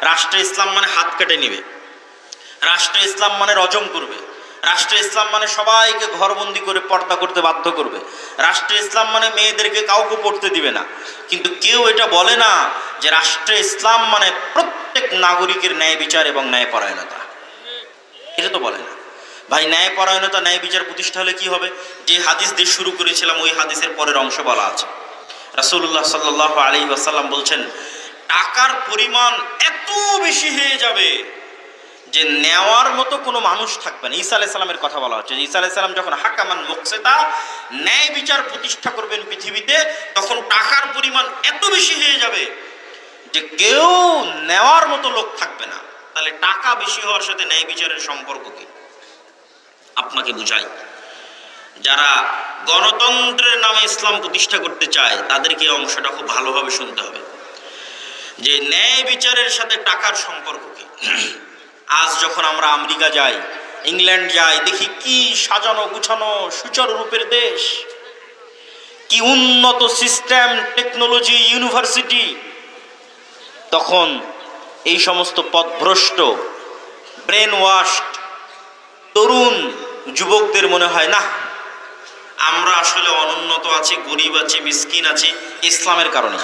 রাষ্ট্রে ইসলাম মানে হাত কেটে নিবে, রাষ্ট্রে ইসলাম মানে রজম করবে, রাষ্ট্রে ইসলাম মানে সবাইকে ঘরবন্দি করে পর্দা করতে বাধ্য করবে, রাষ্ট্রে ইসলাম মানে মেয়েদেরকে কাউকে পড়তে দিবে না। কিন্তু কেউ এটা বলে না যে রাষ্ট্রে ইসলাম মানে প্রত্যেক নাগরিকের ন্যায় বিচার এবং ন্যায়পরায়ণতা। এটা তো বলে না ভাই। ন্যায়পরায়ণতা, ন্যায় বিচার প্রতিষ্ঠা হলে কি হবে? যে হাদিস দিয়ে শুরু করেছিলাম ওই হাদিসের পরের অংশ বলা আছে। রাসূলুল্লাহ সাল্লাল্লাহু আলাইহি ওয়াসাল্লাম বলছেন, টাকার পরিমাণ এত বেশি হয়ে যাবে যে নেওয়ার মতো কোনো মানুষ থাকবে না। ঈসা আলাইহিস সালামের কথা বলা হচ্ছে। ঈসা আলাইহিস সালাম যখন হাকামান মুকসিতা, ন্যায় বিচার প্রতিষ্ঠা করবেন পৃথিবীতে, তখন টাকার পরিমাণ এত বেশি হয়ে যাবে যে কেউ নেওয়ার মতো লোক থাকবে না। তাহলে টাকা বেশি হওয়ার সাথে ন্যায় বিচারের সম্পর্ক কি? আপনাকে বুঝাই, যারা গণতন্ত্রের নামে ইসলাম প্রতিষ্ঠা করতে চায় তাদেরকে এই অংশটা খুব ভালোভাবে শুনতে হবে যে ন্যায় বিচারের সাথে টাকার সম্পর্ক কি। আজ যখন আমরা আমেরিকা যাই, ইংল্যান্ড যাই, দেখি কি সাজানো গুছানো সুচারু রূপের দেশ, কি উন্নত সিস্টেম, টেকনোলজি, ইউনিভার্সিটি। তখন এই সমস্ত পথভ্রষ্ট, ব্রেন ওয়াশড তরুণ যুবকদের মনে হয় না, আমরা আসলে অনুন্নত আছি, গরিব আছি, মিসকিন আছি ইসলামের কারণে।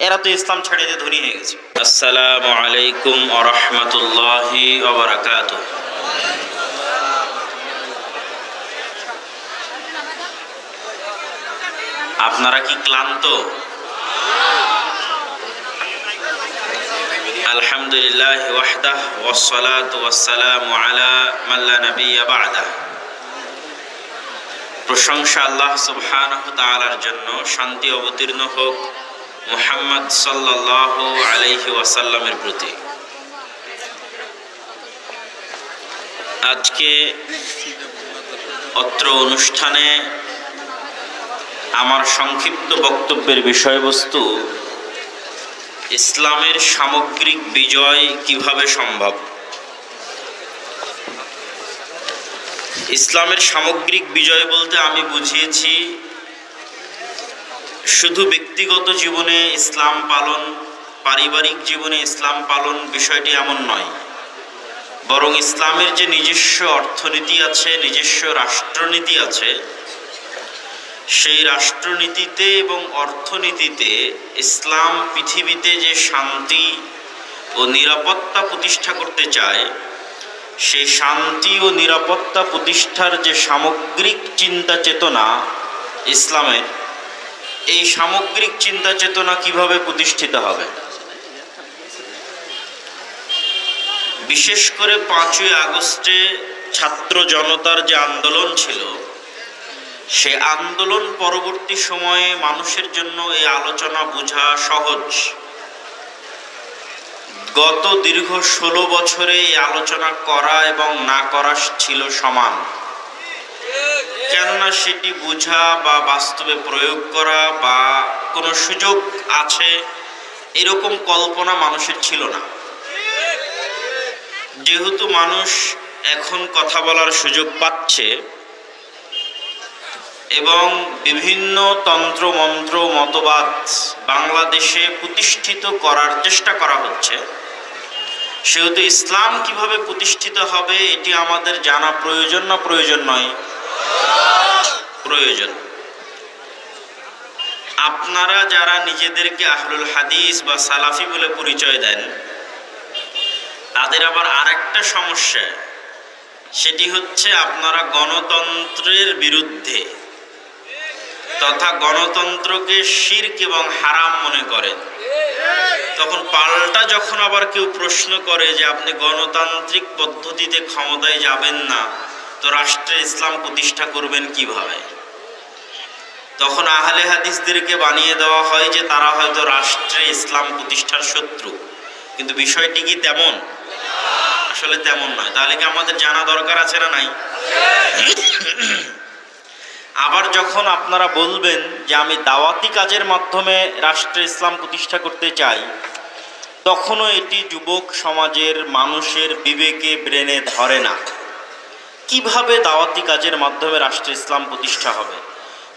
এরা তো ইসলাম ছেড়ে দিয়ে ধনী হয়ে গেছে। আসসালামু আলাইকুম ওয়া রাহমাতুল্লাহি ওয়া বারাকাতুহু। আপনারা কি ক্লান্ত? আলহামদুলিল্লাহ ওয়াহদাহ ওয়াসসালাতু ওয়াসসালামু আলা মান লা নাবিয়্যা বা'দা। প্রশংসা আল্লাহ সুবহানাহু ওয়া তাআলার জন্য, শান্তি অবতীর্ণ হোক মুহাম্মদ সাল্লাল্লাহু আলাইহি ওয়াসাল্লামের প্রতি। আজকে অত্র অনুষ্ঠানে আমার সংক্ষিপ্ত বক্তব্যের বিষয়বস্তু ইসলামের সামগ্রিক বিজয় কিভাবে সম্ভব। ইসলামের সামগ্রিক বিজয় বলতে আমি বুঝিয়েছি শুধু ব্যক্তিগত জীবনে ইসলাম পালন, পারিবারিক জীবনে ইসলাম পালন, বিষয়টি এমন নয়, বরং ইসলামের যে নিজস্ব অর্থনীতি আছে, নিজস্ব রাষ্ট্রনীতি আছে, সেই রাষ্ট্রনীতিতে এবং অর্থনীতিতে ইসলাম পৃথিবীতে যে শান্তি ও নিরাপত্তা প্রতিষ্ঠা করতে চায়, সেই শান্তি ও নিরাপত্তা প্রতিষ্ঠার যে সামগ্রিক চিন্তা চেতনা ইসলামের, এই সামগ্রিক চিন্তা চেতনা কিভাবে প্রতিষ্ঠিত হবে। বিশেষ করে 5ই আগস্টে ছাত্র জনতার যে আন্দোলন ছিল, সে আন্দোলন পরবর্তী সময়ে মানুষের জন্য এই আলোচনা বোঝা সহজ। গত দীর্ঘ 16 বছরে এই আলোচনা করা এবং না করা ছিল সমান, কেননা সেটি বোঝা বা বাস্তবে প্রয়োগ করা বা কোনো সুযোগ আছে এরকম কল্পনা মানুষের ছিল না। যেহেতু মানুষ এখন কথা বলার সুযোগ পাচ্ছে এবং বিভিন্ন তন্ত্র মন্ত্র মতবাদ বাংলাদেশে প্রতিষ্ঠিত করার চেষ্টা করা হচ্ছে, সেহেতু ইসলাম কিভাবে প্রতিষ্ঠিত হবে এটি আমাদের জানা প্রয়োজন না প্রয়োজন নয়? প্রয়োজন। আপনারা যারা নিজেদেরকে আহলুল হাদিস বা সালাফি বলে পরিচয় দেন, তাদের আবার আরেকটা সমস্যা, সেটি হচ্ছে আপনারা গণতন্ত্রের বিরুদ্ধে তথা গণতন্ত্রকে শিরক এবং হারাম মনে করেন। তখন পাল্টা যখন আবার কেউ প্রশ্ন করে যে আপনি গণতান্ত্রিক পদ্ধতিতে ক্ষমতায় যাবেন না, তো রাষ্ট্রে ইসলাম প্রতিষ্ঠা করবেন কিভাবে, তখন আহলে হাদিসদেরকে বানিয়ে দেওয়া হয় যে তারা হয়তো রাষ্ট্রে ইসলাম প্রতিষ্ঠার শত্রু। কিন্তু বিষয়টি কি তেমন? আসলে তেমন নয়। তাহলে কি আমাদের জানা দরকার আছে না নাই? আবার যখন আপনারা বলবেন যে আমি দাওয়াতি কাজের মাধ্যমে রাষ্ট্রে ইসলাম প্রতিষ্ঠা করতে চাই, তখনও এটি যুবক সমাজের মানুষের বিবেকে, ব্রেনে ধরে না। কিভাবে দাওয়াতি কাজের মাধ্যমে রাষ্ট্রে ইসলাম প্রতিষ্ঠা হবে?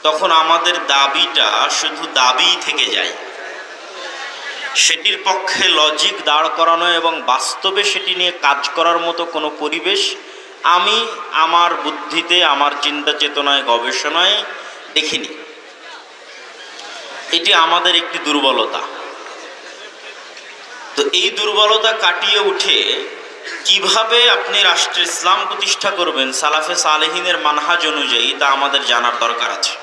তখন আমাদের দাবিটা শুধু দাবি থেকে যায়। সেটির পক্ষে লজিক দাঁড় করানো এবং বাস্তবে সেটি নিয়ে কাজ করার মতো কোনো পরিবেশ আমি আমার বুদ্ধিতে, আমার চিন্তা চেতনায়, গবেষণায় দেখিনি। এটি আমাদের একটি দুর্বলতা। তো এই দুর্বলতা কাটিয়ে উঠে কিভাবে আপনি রাষ্ট্রে ইসলাম প্রতিষ্ঠা করবেন সালাফে সালেহিনের মানহাজ অনুযায়ী, তা আমাদের জানার দরকার আছে।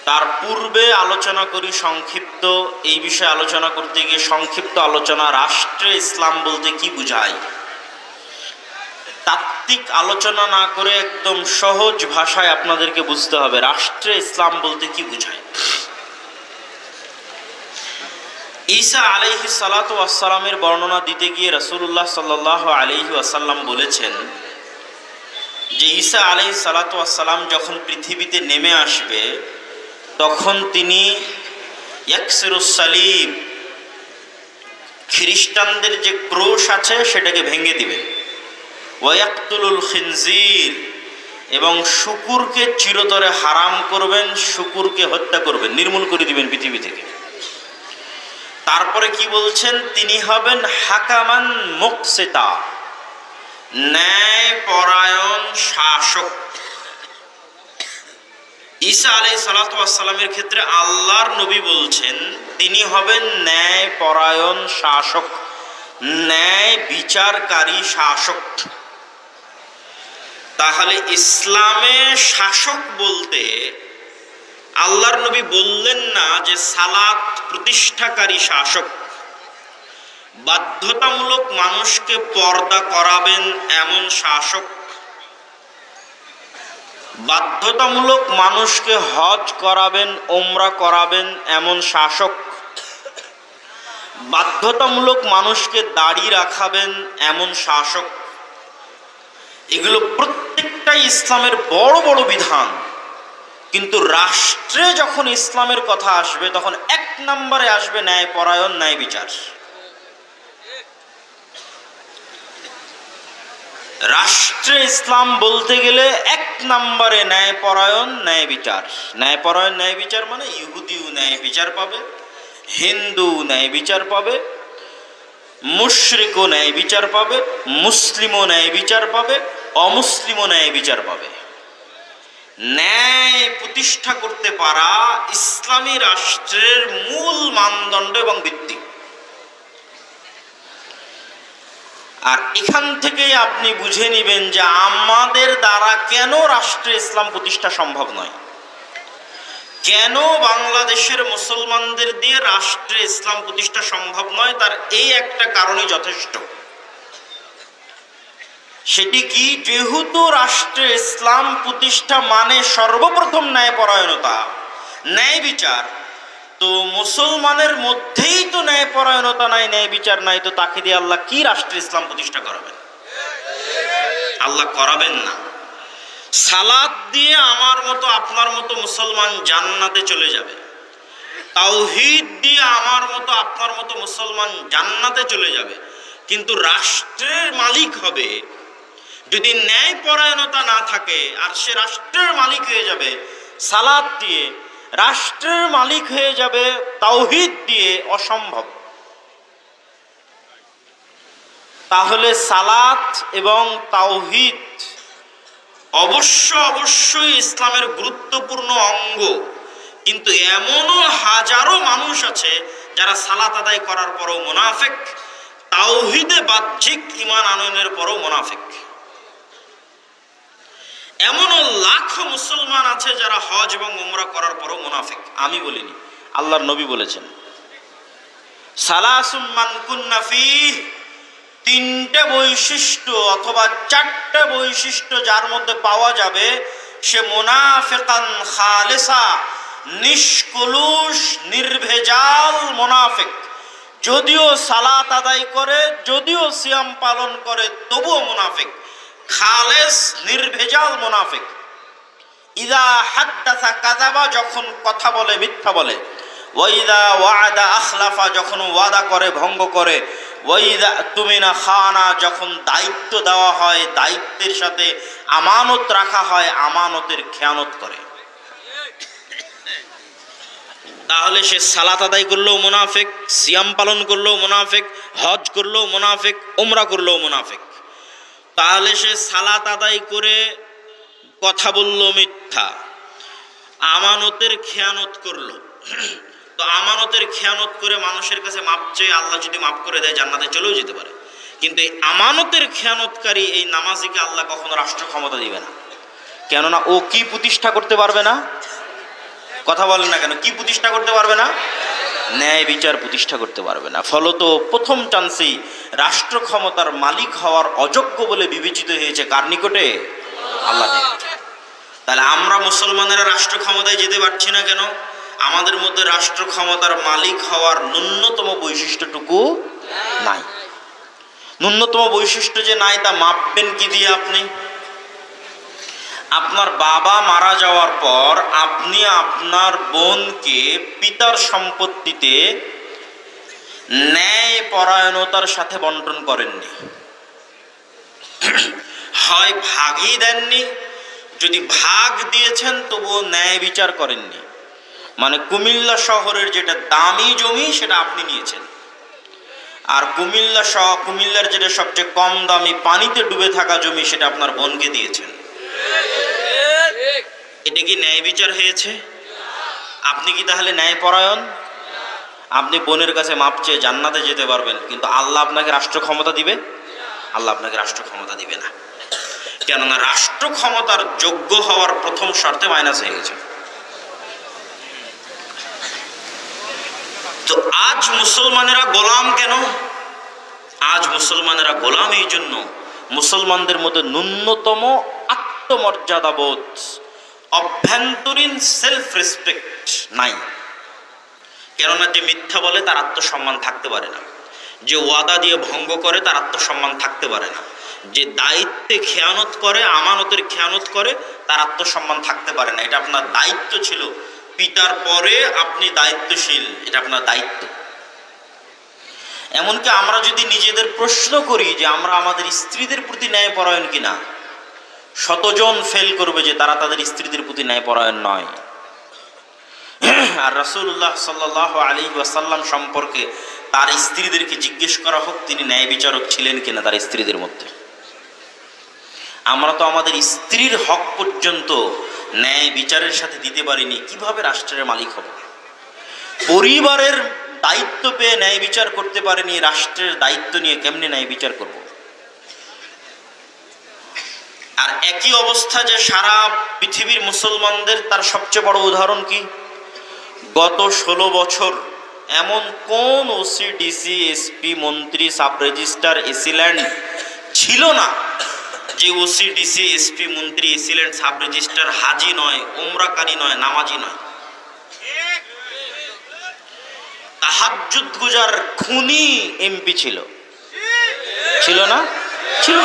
তার পূর্বে আলোচনা করি সংক্ষিপ্ত, এই বিষয়ে আলোচনা করতে গিয়ে সংক্ষিপ্ত আলোচনা, রাষ্ট্রে ইসলাম বলতে কি বোঝায়। তাত্ত্বিক আলোচনা না করে একদম সহজ ভাষায় আপনাদেরকে বুঝতে হবে রাষ্ট্রে ইসলাম বলতে কি বোঝায়। ঈসা আলাইহিস সালাতু ওয়াস সালামের বর্ণনা দিতে গিয়ে রাসূলুল্লাহ সাল্লাল্লাহু আলাইহি ওয়াসাল্লাম বলেছেন যে ঈসা আলাইহিস সালাতু ওয়াস সালাম যখন পৃথিবীতে নেমে আসবে তখন তিনি ইয়াকসিরুস সালিব, খ্রিস্টানদের যে ক্রোশ আছে সেটাকে ভেঙে দিবেন, ওয়ায়াকতুলুল খিনজির, এবং শুকুরকে চিরতরে হারাম করবেন, শুকুরকে হত্যা করবেন, নির্মূল করে দিবেন পৃথিবী থেকে। তারপরে কি বলছেন, তিনি হবেন হাকামান মুকসিতা, ন্যায়পরায়ণ শাসক। ঈসা আলাইহিস সালাতু ওয়াস সালামের ক্ষেত্রে আল্লাহর নবী বলছেন তিনি হবেন ন্যায়পরায়ণ শাসক, ন্যায় বিচারকারী শাসক। তাহলে ইসলামে শাসক বলতে আল্লাহর নবী বললেন না যে সালাত প্রতিষ্ঠাকারী শাসক, বাধ্যতামূলক মানুষকে পর্দা করাবেন এমন শাসক, বাধ্যতামূলক মানুষকে হজ করাবেন, ওমরা করাবেন এমন শাসক, বাধ্যতামূলক মানুষকে দাড়ি রাখাবেন এমন শাসক। এগুলো প্রত্যেকটাই ইসলামের বড় বড় বিধান। কিন্তু রাষ্ট্রে যখন ইসলামের কথা আসবে তখন এক নম্বরে আসবে ন্যায়পরায়ণ, ন্যায় বিচার। রাষ্ট্রে ইসলাম বলতে গেলে এক নম্বরে ন্যায়পরায়ণ, ন্যায় বিচার। ন্যায়পরায়ণ, ন্যায় বিচার মানে ইহুদিও ন্যায় বিচার পাবে, হিন্দু ন্যায় বিচার পাবে, মুশরিকও ন্যায় বিচার পাবে, মুসলিমও ন্যায় বিচার পাবে, অমুসলিমও ন্যায় বিচার পাবে। ন্যায় প্রতিষ্ঠা করতে পারা ইসলামী রাষ্ট্রের মূল মানদণ্ড এবং ভিত্তি। আর এখান থেকেই আপনি বুঝে নেবেন যে আমাদের দ্বারা কেন রাষ্ট্রে ইসলাম প্রতিষ্ঠা সম্ভব নয়, কেন বাংলাদেশের মুসলমানদের দিয়ে রাষ্ট্রে ইসলাম প্রতিষ্ঠা সম্ভব নয়। তার এই একটা কারণই যথেষ্ট। সেটি কি, যেহেতু রাষ্ট্রে ইসলাম প্রতিষ্ঠা মানে সর্বপ্রথম ন্যায়পরায়ণতা, ন্যায় বিচার, তো মুসলমানের মধ্যেই তো ন্যায়পরায়ণতা নাই, ন্যায় বিচার নাই, তো তাকে দিয়ে আল্লাহ কি রাষ্ট্রে ইসলাম প্রতিষ্ঠা করাবেন? আল্লাহ করাবেন না। সালাত দিয়ে আমার মতো আপনার মতো মুসলমান জান্নাতে চলে যাবে, তাওহীদ দিয়ে আমার মতো আপনার মতো মুসলমান জান্নাতে চলে যাবে, কিন্তু রাষ্ট্রের মালিক হবে যদি ন্যায়পরায়ণতা না থাকে। আর সে রাষ্ট্রের মালিক হয়ে যাবে সালাত দিয়ে, রাষ্ট্রের মালিক হয়ে যাবে তাওহীদ দিয়ে, অসম্ভব। তাহলে সালাত এবং তাওহীদ অবশ্যই ইসলামের গুরুত্বপূর্ণ অঙ্গ। কিন্তু এমনও হাজারো মানুষ আছে যারা সালাত আদায় করার পরও মুনাফিক, তাওহীদে বাহ্যিক ঈমান আনয়নের পরও মুনাফিক। এমনও লাখো মুসলমান আছে যারা হজ এবং উমরা করার পরও মুনাফিক। আমি বলিনি, আল্লাহর নবী বলেছেন সালাসুম মান কুন্না ফীহ, তিনটে বৈশিষ্ট্য অথবা চারটে বৈশিষ্ট্য যার মধ্যে পাওয়া যাবে সে মুনাফিকান খালিসা, নিষ্কলুষ নির্ভেজাল মুনাফিক। যদিও সালাত আদায় করে, যদিও সিয়াম পালন করে, তবুও মুনাফিক, খালেস নির্ভেজাল মুনাফিক। ইযা হাদ্দাসা কাযাবা, যখন কথা বলে মিথ্যা বলে। ওয়াইদা ওয়াদা আখলাফা, যখন ওয়াদা করে ভঙ্গ করে। ওয়াইদা তুমিনা খানা, যখন দায়িত্ব দেওয়া হয় দায়িত্বের সাথে আমানত রাখা হয়, আমানতের খেয়ানত করে। তাহলে সে সালাত আদায় করলেও মুনাফিক, সিয়াম পালন করলেও মুনাফিক, হজ করলেও মুনাফিক, উমরা করলেও মুনাফিক। তাহলে সে সালাত আদায় করে কথা বলল মিথ্যা, আমানতের খেয়ানত করলো। তো আমানতের খেয়ানত করে মানুষের কাছে মাপ চেয়ে আল্লাহ যদি মাফ করে দেয় জান্নাতে চলেও যেতে পারে। কিন্তু এই আমানতের খেয়ানতকারী এই নামাজিকে আল্লাহ কখনো রাষ্ট্র ক্ষমতা দিবে না। কেননা ও কি প্রতিষ্ঠা করতে পারবে না? কথা বলেন না কেন? কি প্রতিষ্ঠা করতে পারবে না? ন্যায় বিচার প্রতিষ্ঠা করতে পারবে না। ফলত প্রথম চান্সেই রাষ্ট্র ক্ষমতার মালিক হওয়ার অযোগ্য বলে বিবেচিত হয়েছে কার নিকটে? আল্লাহ নিকটে। তাহলে আমরা মুসলমানেরা রাষ্ট্র ক্ষমতায় যেতে পারছি না কেন? আমাদের মধ্যে রাষ্ট্র ক্ষমতার মালিক হওয়ার ন্যূনতম বৈশিষ্ট্যটুকু নাই। ন্যূনতম বৈশিষ্ট্য যে নাই তা মাপবেন কি দিয়ে? আপনি আপনার বাবা মারা যাওয়ার পর আপনি আপনার বোনকে পিতার সম্পত্তিতে ন্যায় পরায়ণতার সাথে বন্টন করেননি, হয় ভাগই দেননি, যদি ভাগ দিয়েছেন তবুও ন্যায় বিচার করেননি। মানে কুমিল্লা শহরের যেটা দামি জমি সেটা আপনি নিয়েছেন, আর কুমিল্লার যেটা সবচেয়ে কম দামি পানিতে ডুবে থাকা জমি সেটা আপনার বোনকে দিয়েছেন। এটা কি ন্যায় বিচার হয়েছে? আপনি কি তাহলে ন্যায়পরায়ণ? আপনি বোনের কাছে মাপ চেয়ে জান্নাতে যেতে পারবেন, কিন্তু আল্লাহ আপনাকে রাষ্ট্র ক্ষমতা দিবে? আল্লাহ আপনাকে রাষ্ট্র ক্ষমতা দিবে না। কেননা রাষ্ট্র ক্ষমতার যোগ্য হওয়ার প্রথম শর্তে মাইনাস হয়ে গেছে। তো আজ মুসলমানেরা গোলাম কেন? আজ মুসলমানেরা গোলাম এই জন্য, মুসলমানদের মধ্যে ন্যূনতম আত্মমর্যাদাবোধ, অভ্যন্তরীণ সেলফ রেসপেক্ট নাই। কেননা যে মিথ্যা বলে তার আত্মসম্মান থাকতে পারে না, যে ওয়াদা দিয়ে ভঙ্গ করে তার আত্মসম্মান থাকতে পারে না, যে দায়িত্বে খেয়ানত করে, আমানতের খেয়ানত করে, তার আত্মসম্মান থাকতে পারে না। এটা আপনার দায়িত্ব ছিল, পিতার পরে আপনি দায়িত্বশীল, এটা আপনার দায়িত্ব। এমনকি আমরা যদি নিজেদের প্রশ্ন করি যে আমরা আমাদের স্ত্রীদের প্রতি ন্যায়পরায়ণ কিনা, শতজন ফেল করবে যে তারা তাদের স্ত্রীদের প্রতি ন্যায়পরায়ণ নয়। আর রাসূলুল্লাহ সাল্লাল্লাহু আলাইহি ওয়াসাল্লাম সম্পর্কে তার স্ত্রীদেরকে জিজ্ঞেস করা হোক তিনি ন্যায় বিচারক ছিলেন কিনা তার স্ত্রীদের মধ্যে। আমরা তো আমাদের স্ত্রীর হক পর্যন্ত ন্যায় বিচারের সাথে দিতে পারিনি, কিভাবে রাষ্ট্রের মালিক হব? পরিবারের দায়িত্ব পেয়ে ন্যায় বিচার করতে পারেনি, রাষ্ট্রের দায়িত্ব নিয়ে কেমনে ন্যায় বিচার করব? আর একই অবস্থা যে সারা পৃথিবীর মুসলমানদের, তার সবচেয়ে বড় উদাহরণ কি? গত 16 বছর এমন কোন ওসি, ডিসি, এসপি, মন্ত্রী, সাব রেজিস্ট্রার, এসিল্যান্ড ছিল না যে ওসি, ডিসি, এসপি, মন্ত্রী, এসিল্যান্ড, সাব রেজিস্ট্রার হাজি নয়, উমরাকারী নয়, নামাজি নয়। তাহাজ্জুদ গুজার খুনি এমপি ছিল না? ছিল।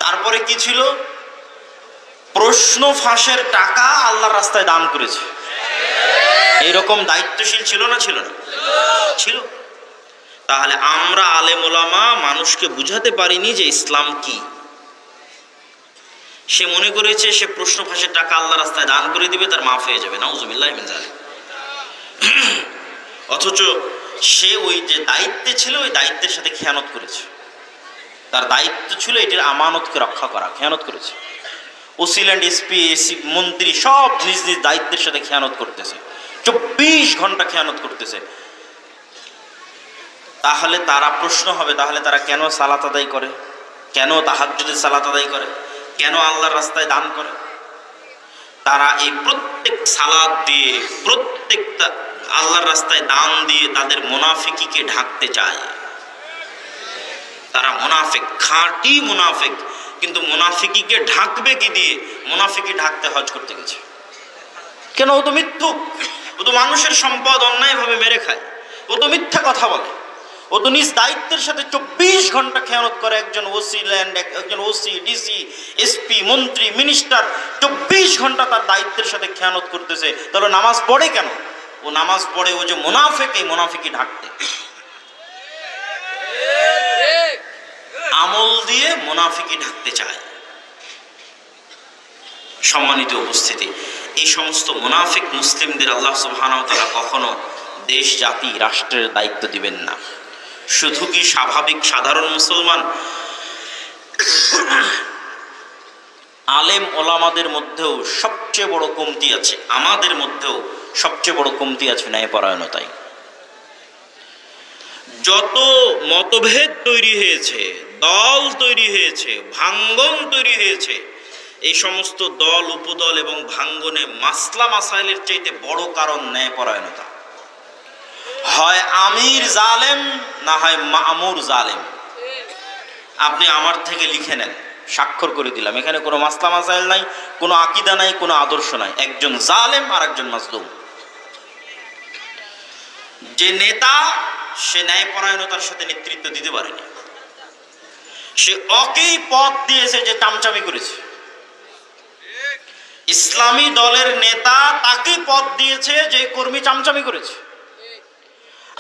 তারপরে কি ছিল? প্রশ্ন ফাঁসের টাকা আল্লাহর রাস্তায় দান করেছে। এরকম দায়িত্বশীল ছিল না? ছিল। তাহলে আমরা আলেম ওলামা মানুষকে বুঝাতে পারিনি যে ইসলাম কি। সে মনে করেছে সে প্রশ্ন ফাঁসের টাকা আল্লাহর রাস্তায় দান করে দিবে, তার মাফ হয়ে যাবে। নাউজুবিল্লাহি মিন যালিক। অথচ সে ওই যে দায়িত্বে ছিল ওই দায়িত্বের সাথে খেয়ানত করেছে। তার দায়িত্ব ছিল এটির আমানতকে রক্ষা করা, খেয়ানত করেছে। ওসিল্যান্ড, এসপি, এসি, মন্ত্রী সব নিজ নিজ দায়িত্বের সাথে খেয়ানত করতেছে, 24 ঘন্টা খেয়ানত করতেছে। তাহলে তারা প্রশ্ন হবে, তাহলে তারা কেন সালাত আদায় করে, কেন তাহাজ্জুদের সালাত আদায় করে, কেন আল্লাহর রাস্তায় দান করে? তারা এই প্রত্যেক সালাত দিয়ে, প্রত্যেকটা আল্লাহর রাস্তায় দান দিয়ে তাদের মুনাফিকিকে ঢাকতে চায়। তারা মুনাফিক, খাঁটি মুনাফিক। কিন্তু মুনাফিকিকে ঢাকবে কি দিয়ে? মুনাফিকি ঢাকতে হজ করতে গেছে। কেন? ও তো মিথ্যুক, ও তো মানুষের সম্পদ অন্যায়ভাবে মেরে খায়, ও তো মিথ্যা কথা বলে, ও তো নিজ দায়িত্বের সাথে 24 ঘন্টা খেয়ানত করে। একজন ওসি, ডিসি, এসপি, মন্ত্রী, মিনিস্টার 24 ঘন্টা তার দায়িত্বের সাথে খেয়ানত করতেছে। তাহলে নামাজ পড়ে কেন? ও নামাজ পড়ে ও যে মুনাফিক, এই মুনাফিকি ঢাকতে। আমল দিয়ে মুনাফিকি ঢাকতে চায়। সম্মানিত উপস্থিতি, এই সমস্ত মুনাফিক মুসলিমদের আল্লাহ সুবহানাহু ওয়া তাআলা কখনো দেশ জাতি রাষ্ট্রের দায়িত্ব দিবেন না। শুধু কি স্বাভাবিক সাধারণ মুসলমান, আলেম ওলামাদের মধ্যেও সবচেয়ে বড় কমতি আছে, আমাদের মধ্যেও সবচেয়ে বড় কমতি আছে ন্যায়পরায়ণতায়। যত মতভেদ তৈরি হয়েছে, দল তৈরি হয়েছে, ভাঙ্গন তৈরি হয়েছে, এই সমস্ত দল উপদল এবং ভাঙ্গনে মাসলা মাসাইলের চাইতে বড় কারণ ন্যায়পরায়ণতা। হয় আমির জালেম, না হয় মামুর জালেম। আপনি আমার থেকে লিখে নেন, স্বাক্ষর করে দিলাম, এখানে কোনো মাসলা মাসাইল নাই, কোনো আকীদা নাই, কোনো আদর্শ নাই, একজন জালেম আর একজন মাজলুম। যে নেতা সে ন্যায়পরায়ণতার সাথে নেতৃত্ব দিতে পারেনি, সে অকেই পদ দিয়েছে যে চামচামি করেছে। ইসলামী দলের নেতা তাকে পদ দিয়েছে যে কর্মী চামচামি করেছে,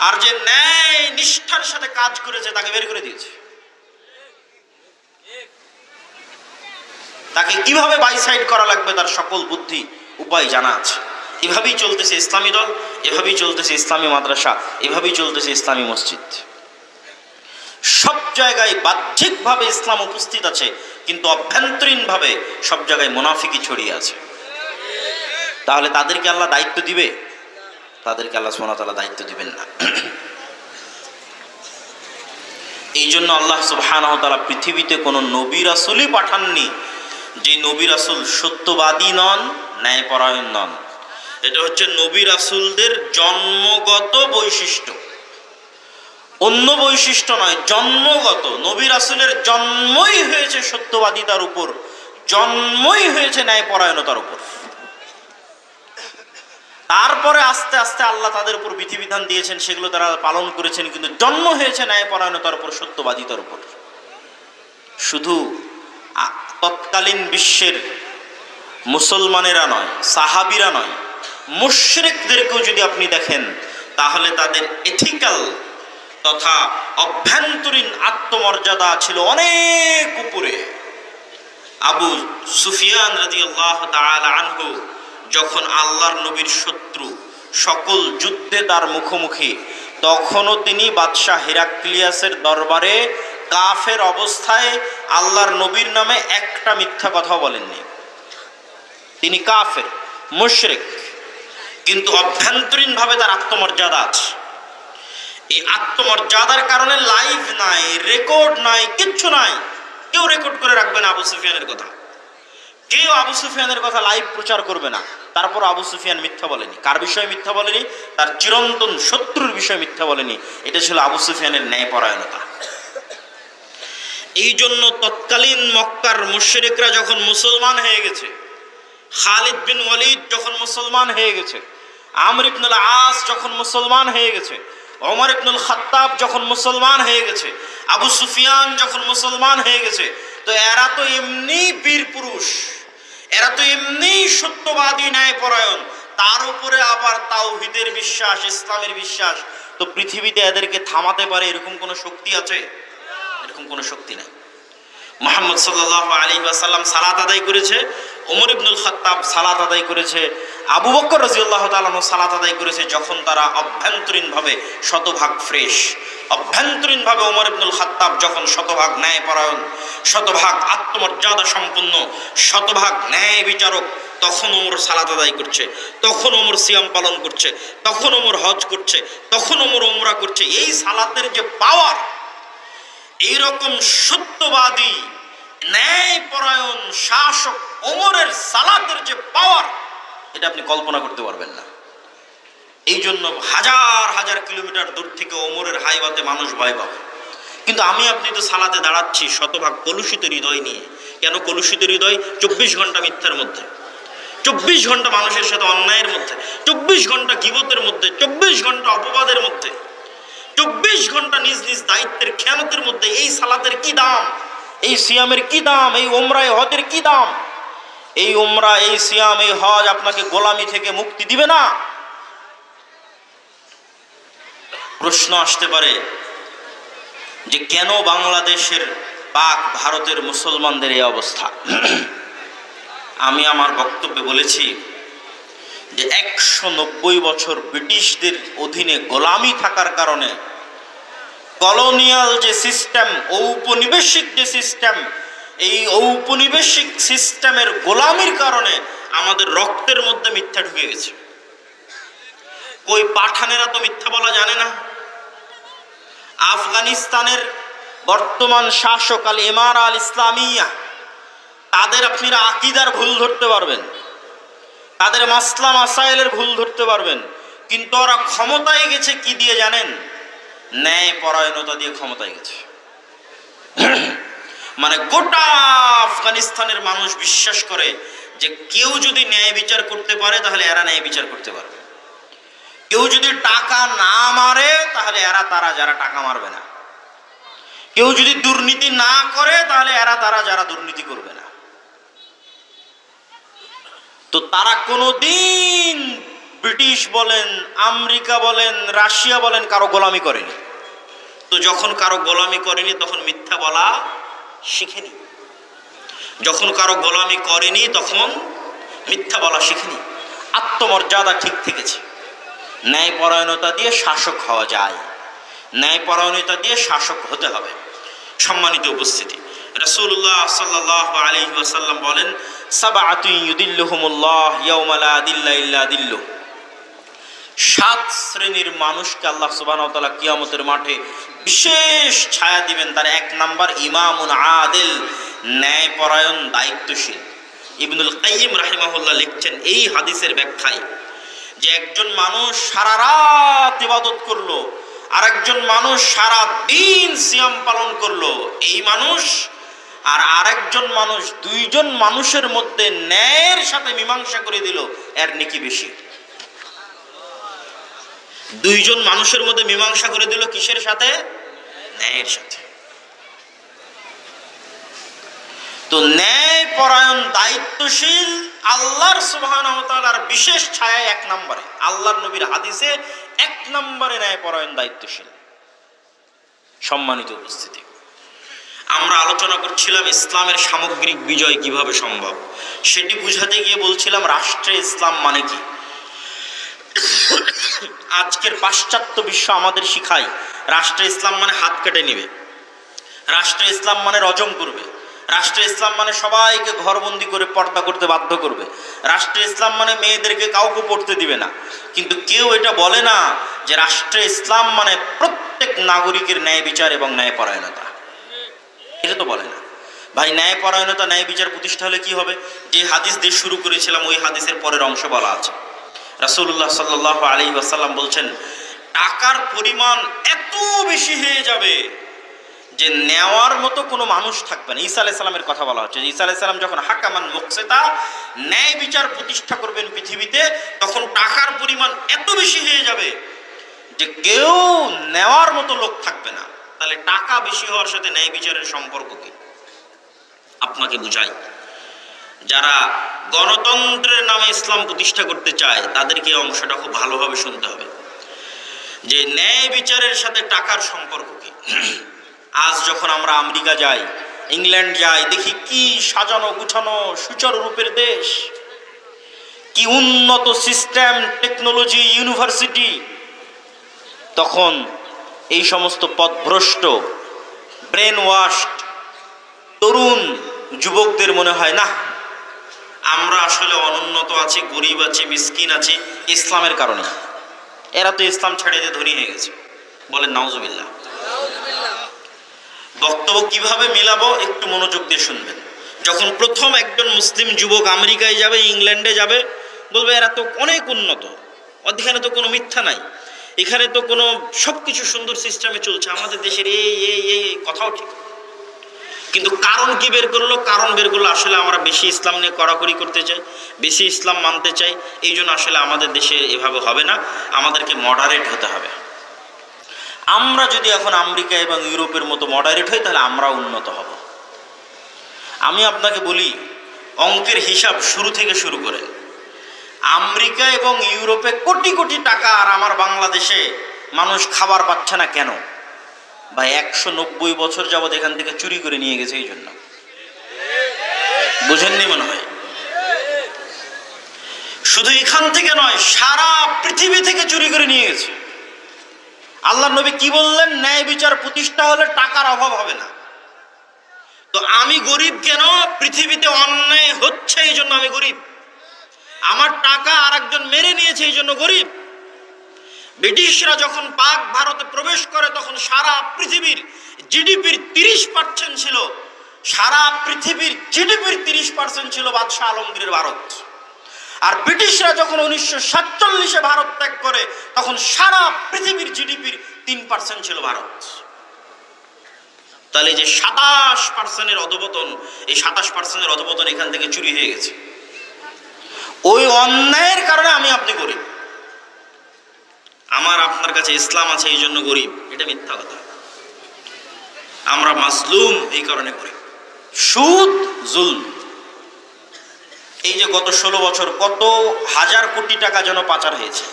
আর যে ন্যায় নিষ্ঠার সাথে কাজ করেছে তাকে বের করে দিয়েছে। তাকে কিভাবে বাইসাইড করা লাগবে তার সকল বুদ্ধি উপায় জানা আছে। এভাবেই চলতেছে ইসলামী দল, এভাবেই চলতেছে ইসলামী মাদ্রাসা, এভাবেই চলতেছে ইসলামী মসজিদ। সব জায়গায় বাহ্যিকভাবে ইসলাম উপস্থিত আছে, কিন্তু অভ্যন্তরীণভাবে সব জায়গায় মুনাফিকি ছড়িয়ে আছে। তাহলে তাদেরকে আল্লাহ দায়িত্ব দিবে? তাদেরকে আল্লাহ সুবহানাহু ওয়া তাআলা দায়িত্ব দিবেন না। এই জন্য আল্লাহ সুবহানাহু ওয়া তাআলা পৃথিবীতে কোনো নবী রাসূলই পাঠাননি যে নবী রাসূল সত্যবাদী নন, ন্যায়পরায়ণ নন। এটা হচ্ছে নবী রাসূলদের জন্মগত বৈশিষ্ট্য, অন্য বৈশিষ্ট্য নয়, জন্মগত। নবী রাসূলের জন্মই হয়েছে সত্যবাদিতার উপর, জন্মই হয়েছে ন্যায়পরায়ণতার উপর। তারপরে আস্তে আস্তে আল্লাহ তাদের উপর বিধিবিধান দিয়েছেন, সেগুলো তারা পালন করেছেন, কিন্তু জন্ম হয়েছে ন্যায়পরায়ণতার উপর, সত্যবাদিতার উপর। শুধু তৎকালীন বিশ্বের মুসলমানেরা নয়, সাহাবীরা নয়, মুশরিকদেরকেও যদি আপনি দেখেন তাহলে তাদের এথিক্যাল তথা অভ্যন্তরীণ আত্মমর্যাদা ছিল অনেক উপরে। আবু সুফিয়ান রাদিয়াল্লাহু তাআলা আনহু যখন আল্লাহর নবীর শত্রু, সকল যুদ্ধে তার মুখোমুখি, তখনও তিনি বাদশাহ হেরাক্লিয়াসের দরবারে কাফের অবস্থায় আল্লাহর নবীর নামে একটা মিথ্যা কথা বলেননি। তিনি কাফের, মুশরিক, কিন্তু অভ্যন্তরীণভাবে তার আত্মমর্যাদা আছে। এই আত্মমর্যাদার কারণে লাইভ নাই, রেকর্ড নাই, কিচ্ছু নাই, কেউ রেকর্ড করে রাখবে না আবু সুফিয়ানের কথা, কেউ আবু সুফিয়ানের কথা লাইভ প্রচার করবে না। তারপর আবু সুফিয়ান মিথ্যা বলেনি। কার বিষয়ে মিথ্যা বলেনি? তার চিরন্তন শত্রুর বিষয়ে মিথ্যা বলেনি। এটা ছিল আবু সুফিয়ানের ন্যায়পরায়ণতা। এই জন্য তৎকালীন মক্কার মুশরিকরা যখন মুসলমান হয়ে গেছে, খালিদ বিন ওয়ালিদ যখন মুসলমান হয়ে গেছে, আমর ইবনুল আস যখন মুসলমান হয়ে গেছে, ওমর ইবনুল খাত্তাব যখন মুসলমান হয়ে গেছে, আবু সুফিয়ান যখন মুসলমান হয়ে গেছে, তো এরা তো এমনি বীর পুরুষ, এরা তো এমনি সত্যবাদী ন্যায়পরায়ণ, তার উপরে আবার তাওহীদের বিশ্বাস, ইসলামের বিশ্বাস। তো পৃথিবীতে এদেরকে থামাতে পারে এরকম কোনো শক্তি আছে? এরকম কোনো শক্তি নাই। মুহাম্মদ সাল্লাল্লাহু আলাইহি ওয়াসাল্লাম সালাত আদায় করেছে, ওমর ইবনুল খাত্তাব সালাত আদায় করেছে, আবু বকর রাদিয়াল্লাহু তাআলা সালাত আদায় করেছে, যখন তারা অভ্যন্তরীণভাবে শতভাগ ফ্রেশ। অভ্যন্তরীণভাবে ওমর ইবনুল খাত্তাব যখন শতভাগ ন্যায়পরায়ণ, শতভাগ আত্মমর্যাদা সম্পন্ন, শতভাগ ন্যায় বিচারক, তখন ওমর সালাত আদায় করছে, তখন ওমর সিয়াম পালন করছে, তখন ওমর হজ করছে, তখন ওমর উমরা করছে। এই সালাতের যে পাওয়ার, এইরকম সত্যবাদী ন্যায়পরায়ণ শাসক ওমরের সালাতের যে পাওয়ার, এটা আপনি কল্পনা করতে পারবেন না। এই জন্য হাজার হাজার কিলোমিটার দূর থেকে ওমরের হাইওয়াতে মানুষ ভয় পাবে। কিন্তু আমি আপনি তো সালাতে দাঁড়াচ্ছি শতভাগ কলুষিত হৃদয় নিয়ে। কেন কলুষিত হৃদয়? 24 ঘন্টা মিথ্যার মধ্যে, 24 ঘন্টা মানুষের সাথে অন্যায়ের মধ্যে, 24 ঘন্টা গীবতের মধ্যে, 24 ঘন্টা অপবাদের মধ্যে, 24 ঘন্টা নিজ নিজ দায়িত্বের খেয়ানতের মধ্যে। এই সালাতের কি দাম, এই সিয়ামের কি দাম, এই উমরায় হজের কি দাম? এই উমরা, এই সিয়াম, এই হজ আপনাকে গোলামি থেকে মুক্তি দিবে না। প্রশ্ন আসতে পারে যে কেন বাংলাদেশের, পাক ভারতের মুসলমানদের এই অবস্থা? আমি আমার বক্তব্যে বলেছি যে 190 বছর ব্রিটিশদের অধীনে গোলামি থাকার কারণে কলোনিয়াল যে সিস্টেম, ঔপনিবেশিক যে সিস্টেম, এই ঔপনিবেশিক সিস্টেমের গোলামির কারণে আমাদের রক্তের মধ্যে মিথ্যা ঢুকে গেছে। কই পাঠানেরা তো মিথ্যা বলা জানে না। আফগানিস্তানের বর্তমান শাসক আল ইমারা আল ইসলামিয়া, তাদের আপনারা আকীদার ভুল ধরতে পারবেন, তাদের মাসলা মাসাইলের ভুল ধরতে পারবেন, কিন্তু ওরা ক্ষমতায় গেছে কি দিয়ে জানেন? ন্যায় পরায়ণতা দিয়ে ক্ষমতায় গেছে। মানে গোটা আফগানিস্তানের মানুষ বিশ্বাস করে যে কেউ যদি ন্যায় বিচার করতে পারে তাহলে এরা ন্যায় বিচার করতে পারবে, কেউ যদি টাকা না মারে তাহলে এরা তারা যারা টাকা মারবে না, কেউ যদি দুর্নীতি না করে তাহলে এরা তারা যারা দুর্নীতি করবে না। তো তারা কোনোদিন ব্রিটিশ বলেন, আমেরিকা বলেন, রাশিয়া বলেন কারো গোলামি করেনি। তো যখন কারো গোলামি করেনি তখন মিথ্যা বলা শিখেনি, যখন কারো গোলামি করেনি তখন মিথ্যা বলা শিখেনি। আত্মমর্যাদা ঠিক থেকেছে। ন্যায়পরায়ণতা দিয়ে শাসক হওয়া যায়, ন্যায়পরায়ণতা দিয়ে শাসক হতে হবে। সম্মানিত উপস্থিতি, রাসূলুল্লাহ সাল্লাল্লাহু আলাইহি ওয়াসাল্লাম বলেন, সাবআতুন ইউদিল্লুহুমুল্লাহ ইয়াওমা লা দিল্লা ইল্লা দিল্লুহ। 7 শ্রেণীর মানুষকে আল্লাহ সুবহানাহু ওয়া তাআলা কিয়ামতের মাঠে বিশেষ ছায়া দিবেন। তার 1 নাম্বার ইমামুন আদিল, ন্যায়পরায়ণ দায়িত্বশীল। ইবনুল কাইয়িম রাহিমাহুল্লাহ লিখছেন এই হাদিসের ব্যাখ্যায় যে একজন মানুষ সারা রাত ইবাদত করলো, আরেকজন মানুষ সারা দিন সিয়াম পালন করলো, এই মানুষ আর আরেকজন মানুষ, দুইজন মানুষের মধ্যে ন্যায়ের সাথে মীমাংসা করে দিল, এর নেকি বেশি। দুইজন মানুষের মধ্যে মীমাংসা করে দিল কিসের সাথে? ন্যায়ের সাথে। তো ন্যায় পরায়ণ দায়িত্বশীল আল্লাহর সুবহানাহু ওয়া তাআলার বিশেষ ছায়া 1 নম্বরে, আল্লাহর নবীর হাদিসে 1 নম্বরে ন্যায় পরায়ণ দায়িত্বশীল। সম্মানিত উপস্থিতি, আমরা আলোচনা করছিলাম ইসলামের সামগ্রিক বিজয় কিভাবে সম্ভব, সেটি বুঝাতে গিয়ে বলছিলাম রাষ্ট্রে ইসলাম মানে কি। আজকের পাশ্চাত্য বিশ্ব আমাদের শিখায় রাষ্ট্রে ইসলাম মানে হাত কেটে নিবে, রাষ্ট্রে ইসলাম মানে রজম করবে, রাষ্ট্রে ইসলাম মানে সবাইকে ঘরবন্দি করে পর্দা করতে বাধ্য করবে, রাষ্ট্রে ইসলাম মানে মেয়েদেরকে কাউকে পড়তে দিবে না। কিন্তু কেউ এটা বলে না যে রাষ্ট্রে ইসলাম মানে প্রত্যেক নাগরিকের ন্যায় বিচার এবং ন্যায় পরায়ণতা। এটা তো বলে না ভাই। ন্যায় পরায়ণতা, ন্যায় বিচার প্রতিষ্ঠা হলে কি হবে? যে হাদিস দিয়ে শুরু করেছিলাম ওই হাদিসের পরের অংশ বলা আছে। রাসূলুল্লাহ সাল্লাল্লাহু আলাইহি ওয়াসাল্লাম বলছেন, টাকার পরিমাণ এত বেশি হয়ে যাবে যে নেওয়ার মতো কোনো মানুষ থাকবে না। ঈসা আলাইহিস সালামের কথা বলা হচ্ছে। ঈসা আলাইহিস সালাম যখন হাকামান মুকসিতা, ন্যায় বিচার প্রতিষ্ঠা করবেন পৃথিবীতে, তখন টাকার পরিমাণ এত বেশি হয়ে যাবে যে কেউ নেওয়ার মতো লোক থাকবে না। তাহলে টাকা বেশি হওয়ার সাথে ন্যায় বিচারের সম্পর্ক কি? আপনাকে বুঝাই, যারা গণতন্ত্রের নামে ইসলাম প্রতিষ্ঠা করতে চায় তাদেরকে এই অংশটা খুব ভালোভাবে শুনতে হবে যে ন্যায় বিচারের সাথে টাকার সম্পর্ক কি। আজ যখন আমরা আমেরিকা যাই, ইংল্যান্ড যাই, দেখি কি সাজানো গুছানো সুচারু রূপের দেশ, কি উন্নত সিস্টেম, টেকনোলজি, ইউনিভার্সিটি। তখন এই সমস্ত পথভ্রষ্ট, ব্রেন ওয়াশড তরুণ যুবকদের মনে হয় না, আমরা আসলে অনুন্নত আছি, গরিব আছি, মিসকিন আছি ইসলামের কারণে। এরা তো ইসলাম ছেড়ে দিয়ে ধনী হয়ে গেছে। বলেন নাউজুবিল্লাহ। বক্তব্য কিভাবে মিলাবো একটু মনোযোগ দিয়ে শুনবেন। যখন প্রথম একজন মুসলিম যুবক আমেরিকায় যাবে, ইংল্যান্ডে যাবে, বলবে এরা তো অনেক উন্নত, এখানে তো কোনো মিথ্যা নাই, এখানে তো কোনো সবকিছু সুন্দর সিস্টেমে চলছে, আমাদের দেশের এই কথাও ঠিক। কিন্তু কারণ কি বের করলো? কারণ বের করলো আসলে আমরা বেশি ইসলাম নিয়ে কড়াকড়ি করতে চাই, বেশি ইসলাম মানতে চাই, এই জন্য আসলে আমাদের দেশে এভাবে হবে না, আমাদেরকে মডারেট হতে হবে। আমরা যদি এখন আমেরিকা এবং ইউরোপের মতো মডারেট হই তাহলে আমরা উন্নত হব। আমি আপনাকে বলি, অঙ্কের হিসাব শুরু থেকে শুরু করে আমেরিকা এবং ইউরোপে কোটি কোটি টাকা, আর আমার বাংলাদেশে মানুষ খাবার পাচ্ছে না কেন? ভাই 190 বছর যাবৎ এখান থেকে চুরি করে নিয়ে গেছে, এই জন্য। বুঝেননি মনে হয়? শুধু এখান থেকে নয়, সারা পৃথিবী থেকে চুরি করে নিয়ে গেছে। আল্লাহ নবী কি বললেন? ন্যায় বিচার প্রতিষ্ঠা হলে টাকার অভাব হবে না। তো আমি গরিব কেন? পৃথিবীতে অন্যায় হচ্ছে এই জন্য আমি গরিব। আমার টাকা আর একজন মেরে নিয়েছে এই জন্য গরিব। ব্রিটিশরা যখন পাক ভারতে প্রবেশ করে তখন সারা পৃথিবীর জিডিপির 30% ছিল, সারা পৃথিবীর জিডিপির 30% ছিল বাদশাহ আলমগীরের ভারত। আর ব্রিটিশরা যখন 1947-এ ভারত ত্যাগ করে তখন সারা পৃথিবীর জিডিপির 3% ছিল ভারত। তাহলে যে 27%-এর অধঃপতন, এই 27%-এর অধঃপতন এখান থেকে চুরি হয়ে গেছে। ওই অন্যায়ের কারণে আমি আপনি গরিব। আমার আপনার কাছে ইসলাম আছে এই জন্য গরিব, এটা মিথ্যা কথা। আমরা মাজলুম এই কারণে গরিব। সুদ, জুলম। এই যে গত 16 বছর কত হাজার কোটি টাকা যেন পাচার হয়েছে,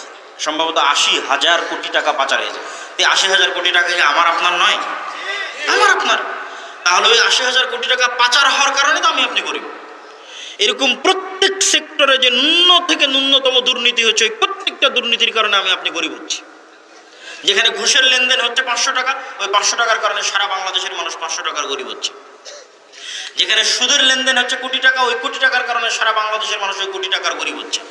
সম্ভবত 80,000 কোটি টাকা পাচার হয়েছে। এই 80,000 কোটি টাকা কি আমার আপনার নয়? আমার আপনার। তাহলে ওই 80,000 কোটি টাকা পাচার হওয়ার কারণে তো আমি আপনি গরিব। এরকম প্রত্যেক সেক্টরে যে ন্যূন থেকে ন্যূনতম দুর্নীতি হচ্ছে, ওই প্রত্যেকটা দুর্নীতির কারণে আমি আপনি গরিব হচ্ছি। যেখানে ঘুষের লেনদেন হচ্ছে 500 টাকা, ওই 500 টাকার কারণে সারা বাংলাদেশের মানুষ 500 টাকার গরিব হচ্ছে। যেখানে সুদের লেনদেন হচ্ছে কোটি টাকা, ওই কোটি টাকার কারণে সারা বাংলাদেশের মানুষ ওই কোটি টাকার গরিব হচ্ছে।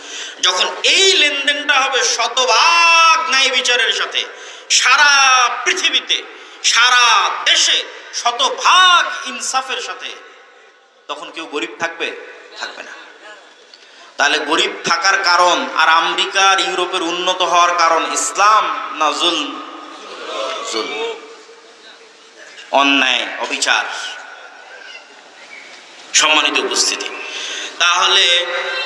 যখন এই লেনদেনটা হবে শতভাগ ন্যায় বিচারের সাথে, সারা পৃথিবীতে সারা দেশে শতভাগ ইনসাফের সাথে, তখন কেউ গরিব থাকবে? থাকবে না। তাহলে গরিব থাকার কারণ আর আমেরিকা আর ইউরোপের উন্নত হওয়ার কারণ ইসলাম না জুলম? জুলম, অন্যায়, অবিচার। সম্মানিত উপস্থিতি, তাহলে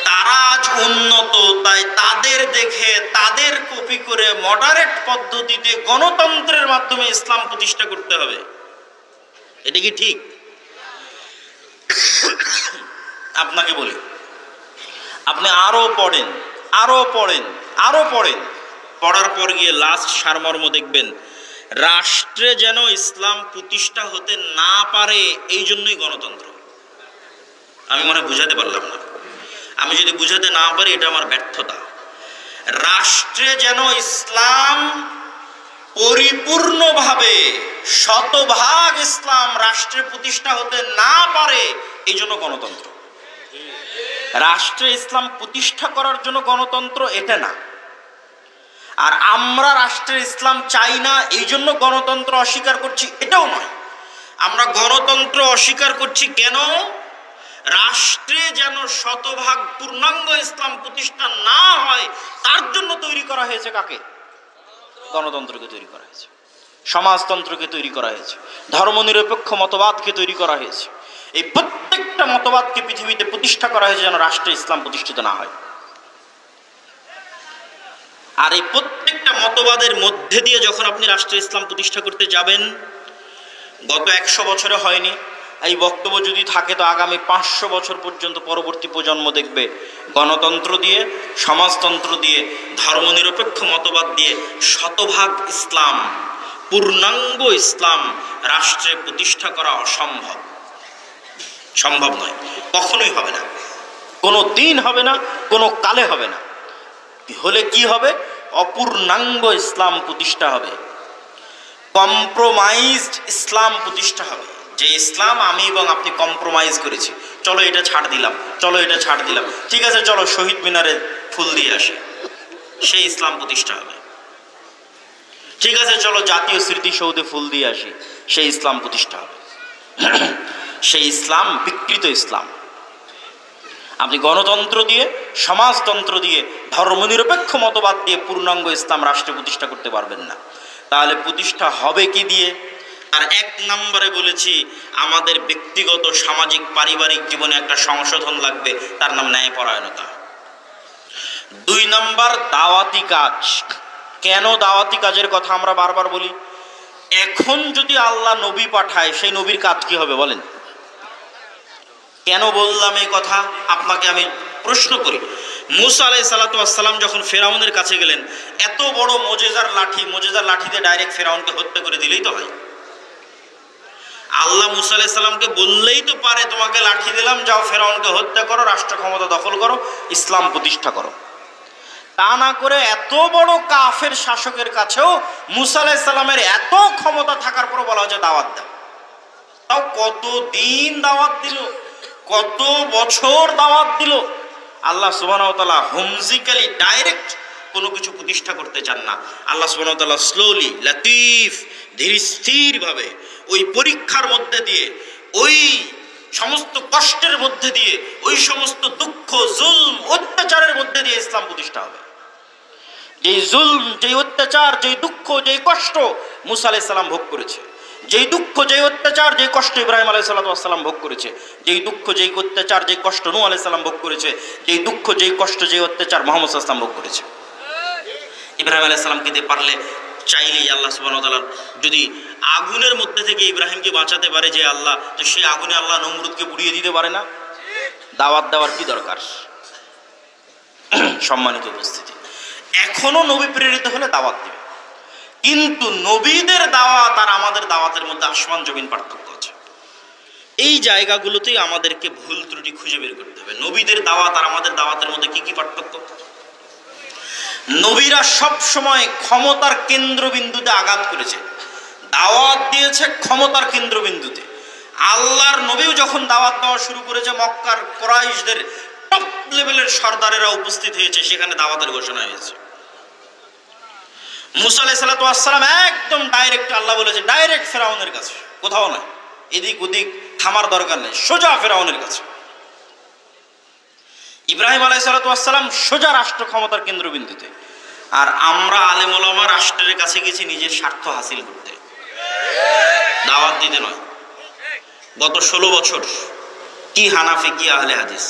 তারা আজ উন্নত, তাই তাদের দেখে তাদের কপি করে মডারেট পদ্ধতিতে গণতন্ত্রের মাধ্যমে ইসলাম প্রতিষ্ঠা করতে হবে। এটা কি ঠিক? আপনাকে বলি, আপনি আরো পড়েন, আরো পড়েন, আরো পড়েন, পড়ার পর গিয়ে লাস্ট সারমর্ম দেখবেন, রাষ্ট্রে যেন ইসলাম প্রতিষ্ঠা হতে না পারে এই জন্যই গণতন্ত্র। আমি মনে বুঝাতে পারলাম না। আমি যদি বুঝাতে না পারি এটা আমার ব্যর্থতা। রাষ্ট্রে যেন ইসলাম পরিপূর্ণভাবে শতভাগ ইসলাম রাষ্ট্রে প্রতিষ্ঠা হতে না পারে এই জন্য গণতন্ত্র। রাষ্ট্রে ইসলাম প্রতিষ্ঠা করার জন্য গণতন্ত্র এটা না। আর আমরা রাষ্ট্রে ইসলাম চাই না এই জন্য গণতন্ত্র অস্বীকার করছি এটাও নয়। আমরা গণতন্ত্র অস্বীকার করছি কেন? রাষ্ট্রে যেন শতভাগ পূর্ণাঙ্গ ইসলাম প্রতিষ্ঠা না হয় তার জন্য তৈরি করা হয়েছে কাকে? গণতন্ত্রকে তৈরি করা হয়েছে, সমাজতন্ত্রকে তৈরি করা হয়েছে, ধর্মনিরপেক্ষ মতবাদকে তৈরি করা হয়েছে। এই প্রত্যেকটা মতবাদকে পৃথিবীতে প্রতিষ্ঠা করা হয়েছে যেন রাষ্ট্রে ইসলাম প্রতিষ্ঠিত না হয়। আর এই প্রত্যেকটা মতবাদের মধ্যে দিয়ে যখন আপনি রাষ্ট্রে ইসলাম প্রতিষ্ঠা করতে যাবেন, গত 100 বছরে হয়নি, এই বক্তব্য যদি থাকে তো আগামী 500 বছর পর্যন্ত পরবর্তী প্রজন্ম দেখবে গণতন্ত্র দিয়ে, সমাজতন্ত্র দিয়ে, ধর্মনিরপেক্ষ মতবাদ দিয়ে শতভাগ ইসলাম, পূর্ণাঙ্গ ইসলাম রাষ্ট্রে প্রতিষ্ঠা করা অসম্ভব, সম্ভব নয়, কখনোই হবে না, কোনো দিন হবে না, কোনো কালে হবে না। হলে কি হবে? অপূর্ণাঙ্গ ইসলাম প্রতিষ্ঠা হবে, কম্প্রোমাইজড ইসলাম প্রতিষ্ঠা হবে। যে ইসলাম আমি এবং আপনি কম্প্রোমাইজ করেছি, চলো এটা ছাড় দিলাম, চলো এটা ছাড় দিলাম, ঠিক আছে চলো শহীদ মিনারে ফুল দিয়ে আসি, সেই ইসলাম প্রতিষ্ঠা হবে। ঠিক আছে চলো জাতীয় স্মৃতিসৌধে ফুল দিয়ে আসি, সেই ইসলাম প্রতিষ্ঠা হবে। সেই ইসলাম বিকৃত ইসলাম। আপনি গণতন্ত্র দিয়ে, সমাজতন্ত্র দিয়ে, ধর্মনিরপেক্ষ মতবাদ দিয়ে পূর্ণাঙ্গ ইসলাম রাষ্ট্রে প্রতিষ্ঠা করতে পারবেন না। তাহলে প্রতিষ্ঠা হবে কি দিয়ে? আর 1 নম্বরে বলেছি আমাদের ব্যক্তিগত, সামাজিক, পারিবারিক জীবনে একটা সংশোধন লাগবে, তার নাম ন্যায়পরায়ণতা। 2 নম্বর দাওয়াতি কাজ। কেন দাওয়াতি কাজের কথা আমরা বারবার বলি? এখন যদি আল্লাহ নবী পাঠায় সেই নবীর কাজ কি হবে বলেন? কেন বললাম এই কথা আপনাকে আমি প্রশ্ন করি। মুসা আলাইহিস সালাতু ওয়াস সালাম যখন ফেরাউনের কাছে গেলেন, এত বড় মোজেজার লাঠি দিয়ে ডাইরেক্ট ফেরাউনকে হত্যা করে দিলেই তো হয়। আল্লাহ মুসা আলাইহিস সালামকে বললেই তো পারে তোমাকে লাঠি দিলাম, যাও ফেরাউনকে হত্যা করো, রাষ্ট্র ক্ষমতা দখল করো, ইসলাম প্রতিষ্ঠা করো। তা না করে এত বড় কাফের শাসকের কাছেও মুসা আলাইহিস সালামের এত ক্ষমতা থাকার পর বলা হচ্ছে দাওয়াত দাও। তাও কত দিন দাওয়াত দিল, কত বছর দাওয়াত দিল। আল্লাহ সুবহানাহু ওয়া তাআলা হুমজিক্যালি ডাইরেক্ট কোনো কিছু প্রতিষ্ঠা করতে চান না। আল্লাহ সুবহানাহু ওয়া তাআলা স্লোলি, লাতিফ, ধীর স্থির ভাবে ওই পরীক্ষার মধ্যে দিয়ে, ওই সমস্ত কষ্টের মধ্যে দিয়ে, ওই সমস্ত দুঃখ, জুলম, অত্যাচারের মধ্যে দিয়ে ইসলাম প্রতিষ্ঠা হবে। যেই জুলম, যেই অত্যাচার, যেই দুঃখ, যেই কষ্ট মুসা আলাইহিস সালাম ভোগ করেছে, যেই দুঃখ, যেই অত্যাচার, যেই কষ্ট ইব্রাহিম আলাইহিস সালাম ভোগ করেছে, যেই দুঃখ, যেই অত্যাচার, যেই কষ্ট নূহ আলাইহিস সালাম ভোগ করেছে, যেই দুঃখ, যেই কষ্ট, যেই অত্যাচার মুহাম্মদ সাল্লাল্লাহু আলাইহি ওয়াসাল্লাম ভোগ করেছে। ইব্রাহিম আলাইহিস সালামকে দিয়ে পারলে চাইলেই আল্লাহ সুবহানাহু ওয়া তাআলা যদি আগুনের মধ্যে থেকে ইব্রাহিমকে বাঁচাতে পারে যে আল্লাহ, তো সেই আগুনে আল্লাহ নমরুদকে পুড়িয়ে দিতে পারে না? দাওয়াত দেওয়ার কি দরকার? সম্মানিত উপস্থিতি, এখনো নবী প্রেরিত হলে দাওয়াত দিবে, কিন্তু নবীদের দাওয়াত আর আমাদের দাওয়াতের মধ্যে আসমান জমিন পার্থক্য আছে। এই জায়গাগুলোতেই আমাদেরকে ভুল ত্রুটি খুঁজে বের করতে হবে। নবীদের দাওয়াত আর আমাদের দাওয়াতের মধ্যে কি কি পার্থক্য? নবীরা সব সময় ক্ষমতার কেন্দ্রবিন্দুতে আঘাত করেছে, দাওয়াত দিয়েছে ক্ষমতার কেন্দ্রবিন্দুতে। আল্লাহর নবীও যখন দাওয়াত দেওয়া শুরু করেছে, মক্কার কুরাইশদের টপ লেভেলের সর্দারেরা উপস্থিত হয়েছে, সেখানে দাওয়াতের ঘোষণা হয়েছে। মুসা আলাইহিস সালাম একদম ডাইরেক্ট, আল্লাহ বলেছে ডাইরেক্ট ফেরাউনের কাছে, কোথাও নয়, এদিক ওদিক থামার দরকার নেই, সোজা ফেরাউনের কাছে। ইব্রাহিম আলাইহিস সালাম সোজা রাষ্ট্র ক্ষমতার কেন্দ্রবিন্দুতে। আর আমরা আলেম ওলামা রাষ্ট্রের কাছে গেছি নিজের স্বার্থ হাসিল করতে, দাওয়াত দিতে নয়। গত 16 বছর কি হানাফি কি আহলে হাদিস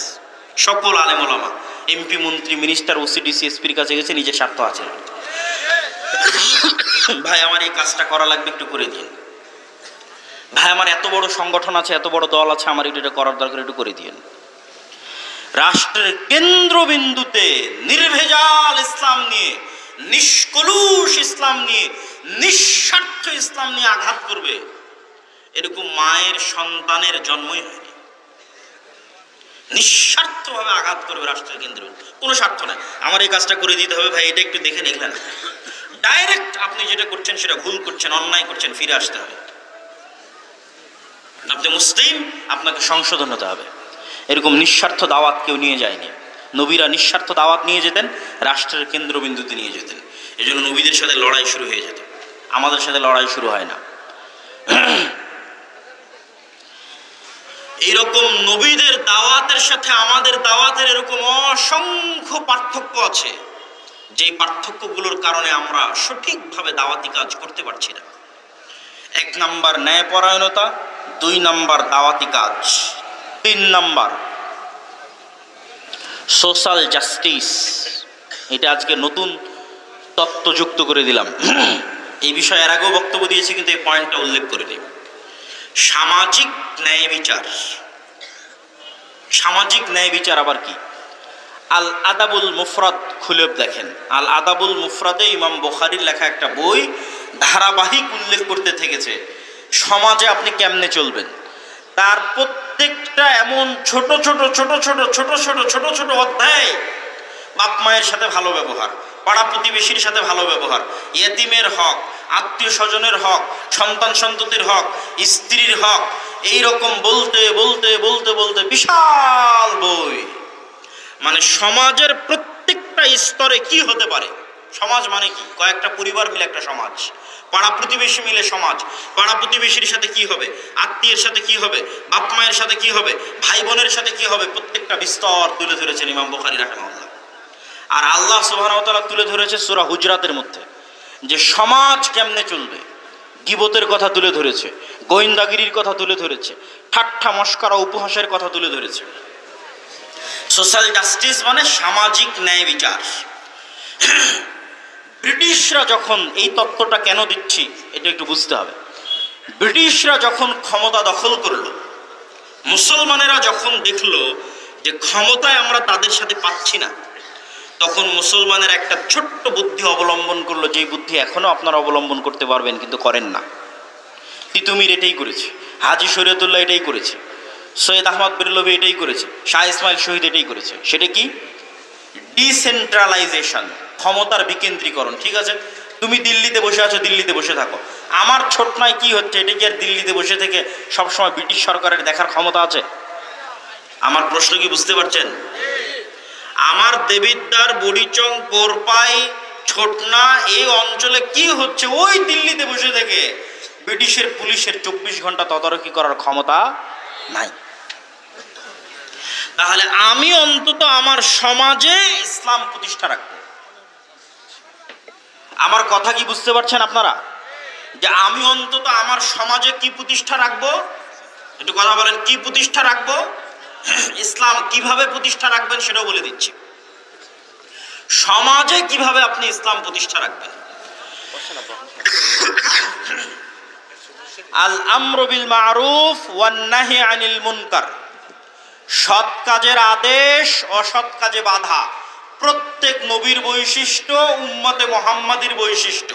সকল আলেম ওলামা, এমপি, মন্ত্রী, মিনিস্টার, ওসিডিসি, এসপির কাছে গেছে নিজের স্বার্থ হাসিল করতে। ভাই আমার এই কাজটা করা লাগবে, একটু করে দিন। ভাই আমার এত বড় সংগঠন আছে, এত বড় দল আছে, আমার এটা করার দরকার, একটু করে দিন। রাষ্ট্রের কেন্দ্রবিন্দুতে নির্ভেজাল ইসলাম নিয়ে, নিষ্কলুষ ইসলাম নিয়ে, নিঃস্বার্থ ইসলাম নিয়ে আঘাত করবে, এরকম মায়ের সন্তানের জন্মই হয়নি। নিঃস্বার্থভাবে আঘাত করবে রাষ্ট্রের কেন্দ্রবিন্দু, কোনো স্বার্থ নাই, আমার এই কাজটা করে দিতে হবে, ভাই এটা একটু দেখে নিলেন, ডাইরেক্ট আপনি যেটা করছেন সেটা ভুল করছেন, অন্যায় করছেন, ফিরে আসতে হবে। আপনি মুসলিম, আপনাকে সংশোধন হতে হবে। এরকম নিঃস্বার্থ দাওয়াত কেউ নিয়ে যায়নি। নবীরা নিঃস্বার্থ দাওয়াত নিয়ে যেতেন, রাষ্ট্রের কেন্দ্রবিন্দুতে নিয়ে যেতেন। এই জন্য নবীদের সাথে লড়াই শুরু হয়ে যেত, আমাদের সাথে লড়াই শুরু হয় না। এইরকম নবীদের দাওয়াতের সাথে আমাদের দাওয়াতের এরকম অসংখ্য পার্থক্য আছে, যেই পার্থক্যগুলোর কারণে আমরা সঠিকভাবে দাওয়াতি কাজ করতে পারছি না। 1 নাম্বার ন্যায়পরায়ণতা, 2 নাম্বার দাওয়াতি কাজ, 3 নাম্বার সোশ্যাল জাস্টিস। এটা আজকে নতুন তত্ত্ব যুক্ত করে দিলাম। এই বিষয়ে এর আগেও বক্তব্য দিয়েছি, কিন্তু এই পয়েন্টটা উল্লেখ করে দিই। সামাজিক ন্যায় বিচার। সামাজিক ন্যায় বিচার আবার কি? আল আদাবুল মুফরাদ খুলে দেখেন। আল আদাবুল মুফরাদে ইমাম বুখারীর লেখা একটা বই ধারাবাহিক উল্লেখ করতে থেকেছে সমাজে আপনি কেমনে চলবেন। তার প্রত্যেকটা এমন ছোট ছোট ছোট ছোট ছোট ছোট ছোট ছোট অধ্যায়, বাপ মায়ের সাথে ভালো ব্যবহার, পাড়া প্রতিবেশীর সাথে ভালো ব্যবহার, ইয়েতিমের হক, আত্মীয় স্বজনের হক, সন্তান সন্ততির হক, স্ত্রীর হক, এই রকম বলতে বলতে বলতে বলতে বিশাল বই। মানে সমাজের প্রত্যেকটা স্তরে কি হতে পারে, সমাজ মানে কি, কয়েকটা পরিবার মিলে একটা সমাজ, পাড়া প্রতিবেশী মিলে সমাজ, পাড়া প্রতিবেশীর সাথে কি হবে, আত্মীয়ের সাথে কি হবে, বাপ মায়ের সাথে কি হবে, ভাই বোনের সাথে কি হবে, প্রত্যেকটা বিস্তর তুলে ধরেছেন ইমাম বুখারী রাহিমাহুল্লাহ। আর আল্লাহ সুবহানাহু ওয়া তাআলা তুলে ধরেছে সূরা হুজরাতের মধ্যে, যে সমাজ কেমনে চলবে। গীবতের কথা তুলে ধরেছে, গোয়েন্দাগিরির কথা তুলে ধরেছে, ঠাট্টা মশকরা উপহাসের কথা তুলে ধরেছে। সোশ্যাল জাস্টিস মানে সামাজিক ন্যায় বিচার। ব্রিটিশরা যখন, এই তত্ত্বটা কেন দিচ্ছি এটা একটু বুঝতে হবে, ব্রিটিশরা যখন ক্ষমতা দখল করলো, মুসলমানেরা যখন দেখলো যে ক্ষমতায় আমরা তাদের সাথে পাচ্ছি না, তখন মুসলমানের একটা ছোট্ট বুদ্ধি অবলম্বন করলো, যেই বুদ্ধি এখনো আপনারা অবলম্বন করতে পারবেন কিন্তু করেন না। তিতুমির এটাই করেছে, হাজী শরীয়তুল্লাহ এটাই করেছে, সৈয়দ আহমদ বেরলভী এটাই করেছে, শাহ ইসমাইল শহীদ এটাই করেছে। সেটা কি? ডিসেন্ট্রালাইজেশন, ক্ষমতার বিকেন্দ্রীকরণ। ঠিক আছে, তুমি দিল্লিতে বসে আছো, দিল্লিতে বসে থাকো। আমার ছোটনায় কি হচ্ছে এটা কি আর দিল্লিতে বসে থেকে সবসময় ব্রিটিশ সরকারের দেখার ক্ষমতা আছে? আমার প্রশ্ন কি বুঝতে পারছেন? আমার দেবিদ্বার, বুড়িচং, কোরপাই, ছোটনা এই অঞ্চলে কি হচ্ছে ওই দিল্লিতে বসে থেকে ব্রিটিশের পুলিশের 24 ঘন্টা তদারকি করার ক্ষমতা নাই। তাহলে আমি অন্তত আমার সমাজে ইসলাম প্রতিষ্ঠা রাখবো। আমার কথা কি বুঝতে পারছেন আপনারা? যে আমি অন্তত আমার সমাজে কি প্রতিষ্ঠা রাখবো? একটু কথা বলেন, কি প্রতিষ্ঠা রাখবো? ইসলাম কিভাবে প্রতিষ্ঠা রাখবেন সেটাও বলে দিচ্ছি। সমাজে কিভাবে আপনি ইসলাম প্রতিষ্ঠা রাখবেন? আল আমরু বিল মারুফ ওয়ান নাহি আনিল মুনকার, সৎ কাজের আদেশ, অসৎ কাজে বাধা, প্রত্যেক নবীর বৈশিষ্ট্য, উম্মতে মুহাম্মাদির বৈশিষ্ট্য।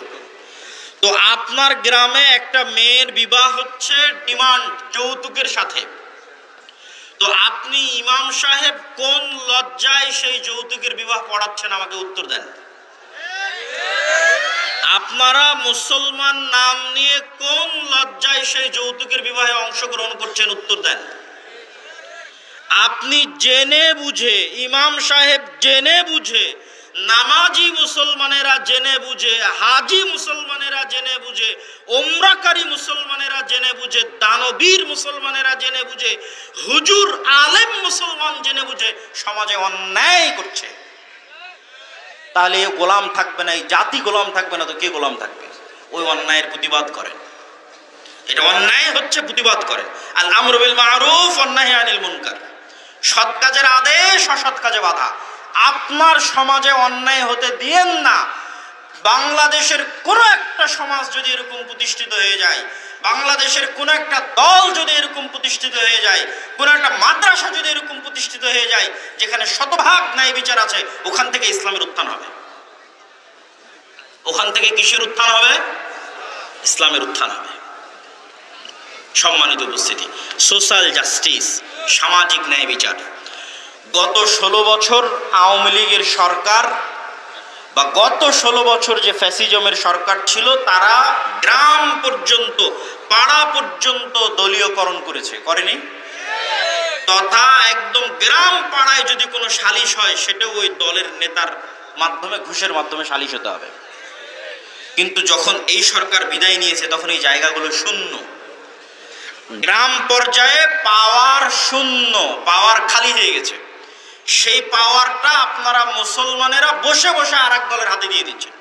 তো আপনার গ্রামে একটা মেয়ের বিবাহ হচ্ছে ডিমান্ড, যৌতুকের সাথে। তো আপনি ইমাম সাহেব কোন লজ্জায় সেই যৌতুকের বিবাহ পড়াচ্ছেন? আমাকে উত্তর দেন। আপনারা মুসলমান নাম নিয়ে কোন লজ্জায় সেই যৌতুকের বিবাহে অংশগ্রহণ করছেন? উত্তর দেন। আপনি জেনে বুঝে, ইমাম সাহেব জেনে বুঝে, নামাজি মুসলমানেরা জেনে বুঝে, হাজি মুসলমানেরা জেনে বুঝে, ওমরাকারী মুসলমানেরা জেনে বুঝে, দানবীর মুসলমানেরা জেনে বুঝে, হুজুর আলেম মুসলমান জেনে বুঝে সমাজে অন্যায় করছে। তাহলে এ গোলাম থাকবে না, এই জাতি গোলাম থাকবে না, তো কে গোলাম থাকবে? ওই অন্যায়ের প্রতিবাদ করেন। এটা অন্যায় হচ্ছে, প্রতিবাদ করেন। আল আমরু বিল মারুফ ওয়ান নাহি আনিল মুনকার, সৎ কাজের আদেশ, অসৎ কাজে বাধা। আপনার সমাজে অন্যায় হতে দিয়েন না। বাংলাদেশের কোনো একটা সমাজ যদি এরকম প্রতিষ্ঠিত হয়ে যায়, বাংলাদেশের কোনো একটা দল যদি এরকম প্রতিষ্ঠিত হয়ে যায়, কোনো একটা মাদ্রাসা যদি এরকম প্রতিষ্ঠিত হয়ে যায় যেখানে শতভাগ ন্যায় বিচার আছে, ওখান থেকে ইসলামের উত্থান হবে। ওখান থেকে কিসের উত্থান হবে? ইসলামের উত্থান হবে। সম্মানিত উপস্থিতি, সোশ্যাল জাস্টিস, সামাজিক ন্যায় বিচার। গত 16 বছর আওয়ামী লীগের সরকার বা গত 16 বছর যে ফ্যাসিজমের সরকার ছিল, তারা গ্রাম পর্যন্ত, পাড়া পর্যন্ত দলীয়করণ করেছে, করেনি? তথা একদম গ্রাম পাড়ায় যদি কোনো সালিশ হয় সেটাও ওই দলের নেতার মাধ্যমে, ঘুষের মাধ্যমে সালিশ হতে হবে। কিন্তু যখন এই সরকার বিদায় নিয়েছে তখন এই জায়গাগুলো শূন্য। গ্রাম পর্যায়ে পাওয়ার শূন্য, পাওয়ার খালি হয়ে গেছে। সেই পাওয়ারটা আপনারা মুসলমানেরা বসে বসে আর এক দলের হাতে দিয়ে দিচ্ছেন।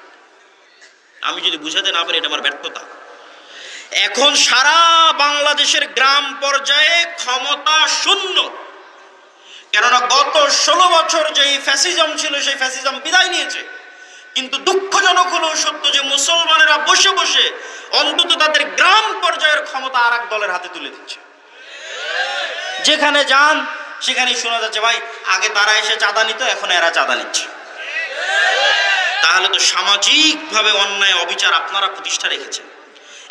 আমি যদি বুঝাতে না পারি এটা আমার ব্যর্থতা। এখন সারা বাংলাদেশের গ্রাম পর্যায়ে ক্ষমতা শূন্য। কেননা গত 16 বছর যেই ফ্যাসিজম ছিল সেই ফ্যাসিজম বিদায় নিয়েছে। কিন্তু দুঃখজনক হলেও সত্য যে মুসলমানেরা বসে বসে অন্তত তাদের গ্রাম পর্যায়ের ক্ষমতা আর এক দলের হাতে তুলে দিচ্ছে। যেখানে যান সেখানেই শোনা যাচ্ছে, ভাই আগে তারা এসে চাঁদা নিত, এখন এরা চাঁদা নিচ্ছে। তাহলে তো সামাজিকভাবে অন্যায়, অবিচার আপনারা প্রতিষ্ঠা রেখেছেন।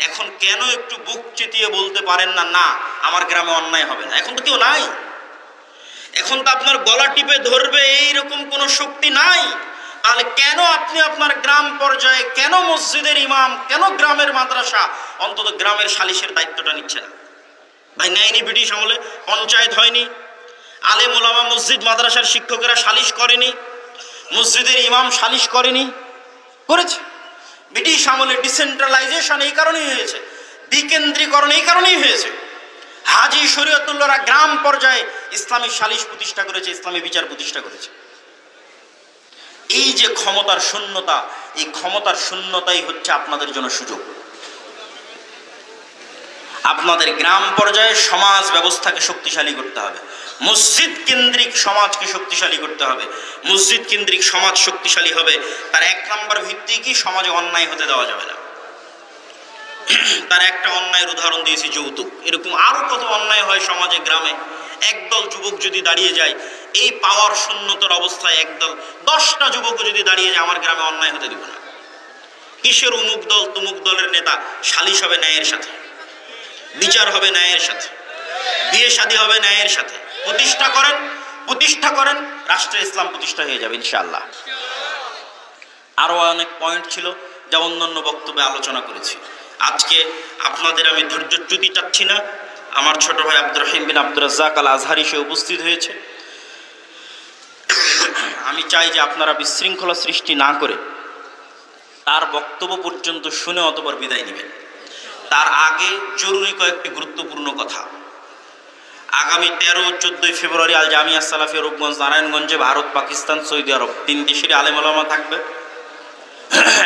এখন কেন একটু বুক চেতিয়ে বলতে পারেন না, না আমার গ্রামে অন্যায় হবে না? এখন তো কেউ নাই। এখন তো আপনার গলা টিপে ধরবে এইরকম কোনো শক্তি নাই। তাহলে কেন আপনি আপনার গ্রাম পর্যায়ে, কেন মসজিদের ইমাম, কেন গ্রামের মাদ্রাসা, অন্তত গ্রামের সালিশের দায়িত্বটা নিচ্ছে না? ভাই নেয়নি ব্রিটিশ আমলে? পঞ্চায়েত হয়নি? আলেম ওলামা, মসজিদ মাদ্রাসার শিক্ষকেরা সালিশ করেনি? মসজিদের ইমাম সালিশ করেনি? করেছে। ব্রিটিশ আমলে ডিসেন্ট্রালাইজেশন এই কারণেই হয়েছে, বিকেন্দ্রীকরণ এই কারণেই হয়েছে। হাজী শরীয়তুল্লাহরা গ্রাম পর্যায়ে ইসলামী সালিশ প্রতিষ্ঠা করেছে, ইসলামী বিচার প্রতিষ্ঠা করেছে। এই যে ক্ষমতার শূন্যতা, এই ক্ষমতার শূন্যতাই হচ্ছে আপনাদের জন্য সুযোগ। আপনাদের গ্রাম পর্যায়ে সমাজ ব্যবস্থাকে শক্তিশালী করতে হবে, মসজিদ কেন্দ্রিক সমাজকে শক্তিশালী করতে হবে। মসজিদ কেন্দ্রিক সমাজ শক্তিশালী হবে তার 1 নম্বর ভিত্তি কি? সমাজে অন্যায় হতে দেওয়া যাবে না। তার একটা অন্যায়ের উদাহরণ দিয়েছি, যৌতুক। এরকম আরো কত অন্যায় হয় সমাজে, গ্রামে। একদল যুবক যদি দাঁড়িয়ে যায় এই পাওয়ার শূন্যতার অবস্থায়, একদল 10টা যুবকও যদি দাঁড়িয়ে যায়, আমার গ্রামে অন্যায় হতে দিব না। কিসের উমুক দল তুমুক দলের নেতা সালিশ হবে ন্যায়ের সাথে? বিচার হবে ন্যায়ের সাথে, বিয়ে শাদী হবে ন্যায়ের সাথে। প্রতিষ্ঠা করেন, রাষ্ট্রে ইসলাম প্রতিষ্ঠা হয়ে যাবে ইনশাআল্লাহ। আরো অনেক পয়েন্ট ছিল যা অন্যান্য বক্তব্যে আলোচনা করেছি। আজকে আপনাদের আমি ধৈর্যচ্যুতি চাচ্ছি না। আমার ছোট ভাই আব্দুর রহিম বিন আব্দুর রাজ্জাক আল আজহারি সে উপস্থিত হয়েছে। আমি চাই যে আপনারা বিশৃঙ্খলা সৃষ্টি না করে তার বক্তব্য পর্যন্ত শুনে অতঃপর বিদায় নেবেন। তার আগে জরুরি কয়েকটি গুরুত্বপূর্ণ কথা। আগামী 13-14 ফেব্রুয়ারি আল জামিয়া সালাফিয়া রূপগঞ্জ নারায়ণগঞ্জে ভারত, পাকিস্তান, সৌদি আরব 3 দেশেরই আলেম ওলামা থাকবে।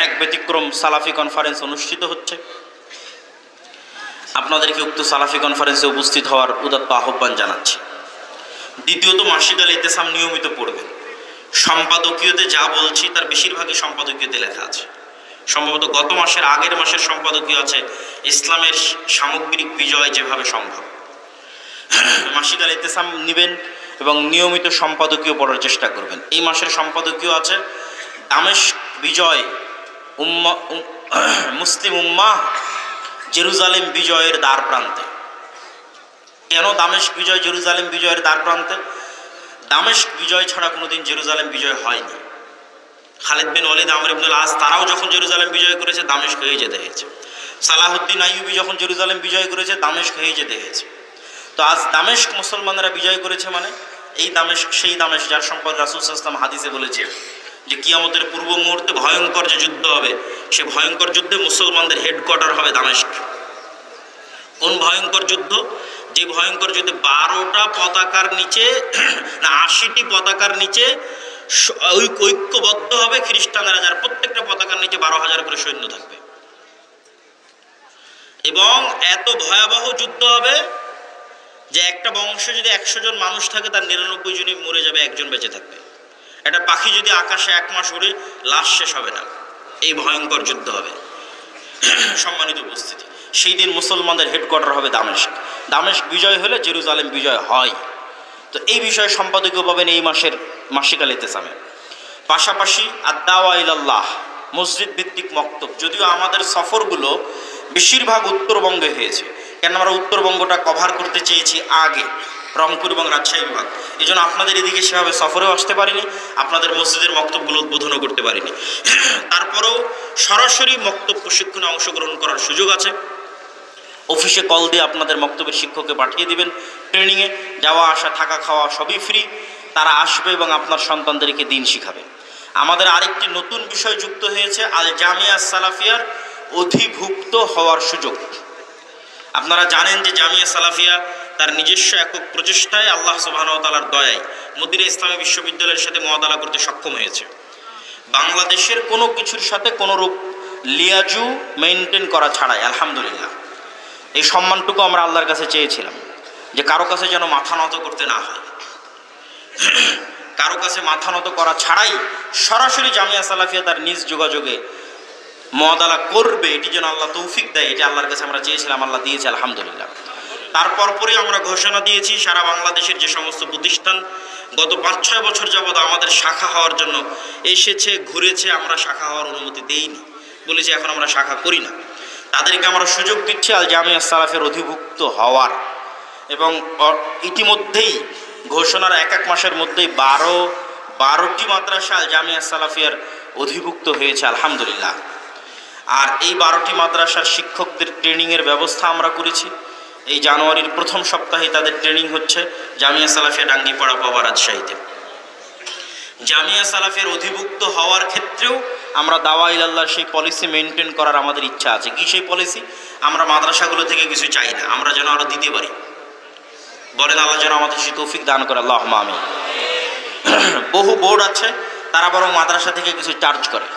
এক ব্যতিক্রম সালাফি কনফারেন্স অনুষ্ঠিত হচ্ছে। আপনাদেরকে উক্ত সালাফি কনফারেন্সে উপস্থিত হওয়ার উদাত্ত আহ্বান জানাচ্ছি। দ্বিতীয়ত, মাসিদ আল ইতেসাম নিয়মিত পড়বেন। সম্পাদকীয়তে যা বলছি তার বেশিরভাগই সম্পাদকীয়তে লেখা আছে। সম্ভবত গত মাসের আগের মাসের সম্পাদকীয় আছে ইসলামের সামগ্রিক বিজয় যেভাবে সম্ভব। মাসিদ আল ইতেসাম নেবেন এবং নিয়মিত সম্পাদকীয় পড়ার চেষ্টা করবেন। এই মাসের সম্পাদকীয় আছে দামেস্ক বিজয়, মুসলিম উম্মাহ জেরুজালেম বিজয়ের দ্বার প্রান্তে। কেন দামেস্ক বিজয় জেরুজালেম বিজয়ের দ্বার প্রান্তে? দামেস্ক বিজয় ছাড়া কোনোদিন জেরুজালেম বিজয় হয়নি। খালিদ বিন ওয়ালিদ, আমর ইবনুল আস তারাও যখন জেরুজালেম বিজয় করেছে দামেস্ক হয়ে যেতে হয়েছে। সালাহুদ্দিন আইয়ুবী যখন জেরুজালেম বিজয় করেছে দামেস্ক হয়ে যেতে হয়েছে। তো আজ দামেস্ক মুসলমানেরা বিজয় করেছে, মানে এই দামেস্ক সেই দামেস্ক যার সম্পর্কে রাসূল সাল্লাল্লাহু আলাইহি ওয়াসাল্লাম হাদিসে বলেছে যে কিয়ামতের পূর্ব মুহূর্তে ভয়ঙ্কর যে যুদ্ধ হবে, সে ভয়ঙ্কর যুদ্ধে মুসলমানদের হেডকোয়ার্টার হবে দামেস্ক। কোন ভয়ঙ্কর যুদ্ধ? যে ভয়ঙ্কর যুদ্ধে 12টা পতাকার নিচে না 80টি পতাকার নিচে ঐক্যবদ্ধ হবে খ্রিস্টানরা, যার প্রত্যেকটা পতাকার নিচে 12,000 করে সৈন্য থাকবে। এবং এত ভয়াবহ যুদ্ধ হবে যে একটা বংশে যদি 100 জন মানুষ থাকে তার 99 জনই মরে যাবে, একজন বেঁচে থাকবে। একটা পাখি যদি আকাশে 1 মাস উড়ে লাশ শেষ হবে না। এই ভয়ঙ্কর যুদ্ধ হবে। সম্মানিত উপস্থিতি, সেই দিন মুসলমানদের হেডকোয়ার্টার হবে দামেস্ক। দামেস্ক বিজয় হলে জেরুজালেম বিজয় হয়। তো এই বিষয়ে সম্পাদকীয় পাবেন এই মাসের মাসিক আল ইতেসামে। পাশাপাশি আদ-দাওয়া ইলাল্লাহ মসজিদ ভিত্তিক মক্তব। যদিও আমাদের সফরগুলো বেশিরভাগ উত্তরবঙ্গে হয়েছে, কেন আমরা উত্তরবঙ্গটা কভার করতে চেয়েছি আগে, রংপুর এবং রাজশাহী বিভাগ। এই জন্য আপনাদের এদিকে সেভাবে সফরেও আসতে পারিনি, আপনাদের মসজিদের মক্তবগুলো উদ্বোধনও করতে পারিনি। তারপরেও সরাসরি মক্তব প্রশিক্ষণে অংশগ্রহণ করার সুযোগ আছে। অফিসে কল দিয়ে আপনাদের মক্তবের শিক্ষককে পাঠিয়ে দিবেন ট্রেনিংয়ে। যাওয়া আসা থাকা খাওয়া সবই ফ্রি। তারা আসবে এবং আপনার সন্তানদেরকে দিন শিখাবে। আমাদের আরেকটি নতুন বিষয় যুক্ত হয়েছে, আল জামিয়া সালাফিয়ার অধিভুক্ত হওয়ার সুযোগ। আপনারা জানেন যে জামিয়া সালাফিয়া তার নিজস্ব একক প্রচেষ্টায় আল্লাহ সুবহানাহু ওয়া তাআলার দয়ায় মদিনা ইসলামী বিশ্ববিদ্যালয়ের সাথে মুআদালা করতে সক্ষম হয়েছে। বাংলাদেশের কোনো কিছুর সাথে কোনো রূপ লিয়াজু মেনটেন করা ছাড়াই আলহামদুলিল্লাহ এই সম্মানটুকু আমরা আল্লাহর কাছে চেয়েছিলাম যে কারো কাছে যেন মাথা নত করতে না হয়। কারো কাছে মাথা নত করা ছাড়াই সরাসরি জামিয়া সালাফিয়া তার নিজ যোগাযোগে মুআদালা করবে, এটি যেন আল্লাহ তৌফিক দেয়, এটি আল্লাহর কাছে আমরা চেয়েছিলাম, আল্লাহ দিয়েছে আলহামদুলিল্লাহ। তারপর পরে আমরা ঘোষণা দিয়েছি সারা বাংলাদেশের যে সমস্ত প্রতিষ্ঠান গত 5-6 বছর যাবৎ আমাদের শাখা হওয়ার জন্য এসেছে ঘুরেছে, আমরা শাখা হওয়ার অনুমতি দেইনি, বলেছি এখন আমরা শাখা করি না, তাদেরকে আমরা সুযোগ দিচ্ছি আল জামিয়া সালাফের অধিভুক্ত হওয়ার। এবং ইতিমধ্যেই ঘোষণার 1 মাসের মধ্যেই 12টি মাদ্রাসা আল জামিয়া সালাফিয়ার অধিভুক্ত হয়েছে আলহামদুলিল্লাহ। আর এই 12টি মাদ্রাসার শিক্ষকদের ট্রেনিংয়ের ব্যবস্থা আমরা করেছি। এই জানুয়ারির প্রথম সপ্তাহে তাদের ট্রেনিং হচ্ছে জামিয়া সালাফিয়া ডাঙ্গিপাড়া পাওয়া রাজশাহীতে। জামিয়া সালাফিয়ার অধিভুক্ত হওয়ার ক্ষেত্রেও আমরা দাওয়া ইলাল্লাহর সেই পলিসি মেনটেন করার আমাদের ইচ্ছা আছে। কি সেই পলিসি? আমরা মাদ্রাসাগুলো থেকে কিছু চাই না, আমরা যেন আরও দিতে পারি। বলেন আল্লাহ যেন আমাদের সেই তৌফিক দান করে, আল্লাহুম্মা আমিন। বহু বোর্ড আছে তারা বরং মাদ্রাসা থেকে কিছু চার্জ করে।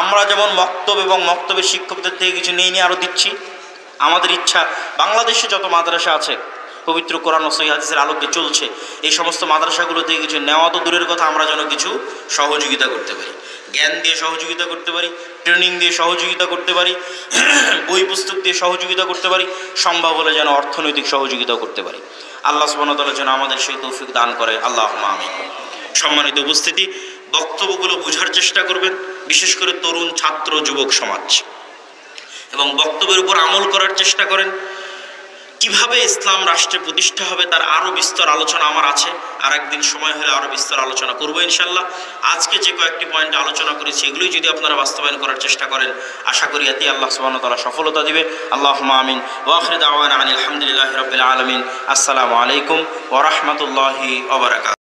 আমরা যেমন মক্তব এবং মক্তবের শিক্ষকদের থেকে কিছু নিয়ে নিয়ে আরও দিচ্ছি। আমাদের ইচ্ছা বাংলাদেশে যত মাদ্রাসা আছে পবিত্র কোরআন ও সহিহ হাদিসের আলোকে চলছে, এই সমস্ত মাদ্রাসাগুলো থেকে কিছু নেওয়া তো দূরের কথা, আমরা যেন কিছু সহযোগিতা করতে পারি, জ্ঞান দিয়ে সহযোগিতা করতে পারি, ট্রেনিং দিয়ে সহযোগিতা করতে পারি, বই পুস্তক দিয়ে সহযোগিতা করতে পারি, সম্ভব হলে যেন অর্থনৈতিক সহযোগিতাও করতে পারি। আল্লাহ সুবহানাহু ওয়া তাআলা যেন আমাদের সেই তৌফিক দান করে, আল্লাহুম্মা আমিন। সম্মানিত উপস্থিতি, বক্তব্যগুলো বোঝার চেষ্টা করবেন, বিশেষ করে তরুণ ছাত্র যুবক সমাজ, এবং বক্তব্যের উপর আমল করার চেষ্টা করেন। কিভাবে ইসলাম রাষ্ট্রে প্রতিষ্ঠা হবে তার আরও বিস্তর আলোচনা আমার আছে। আর একদিন সময় হলে আরও বিস্তর আলোচনা করবো ইনশাল্লাহ। আজকে যে কয়েকটি পয়েন্টে আলোচনা করেছি এগুলোই যদি আপনারা বাস্তবায়ন করার চেষ্টা করেন, আশা করি এতে আল্লাহ সুবহানাহু ওয়া তাআলা সফলতা দিবে। আল্লাহুম্মা আমিন। ওয়া আখিরু দাওয়ানা আনিল হামদুলিল্লাহি রাব্বিল আলামিন। আসসালামু আলাইকুম ওয়া রাহমাতুল্লাহি ওয়া বারাকাতুহু।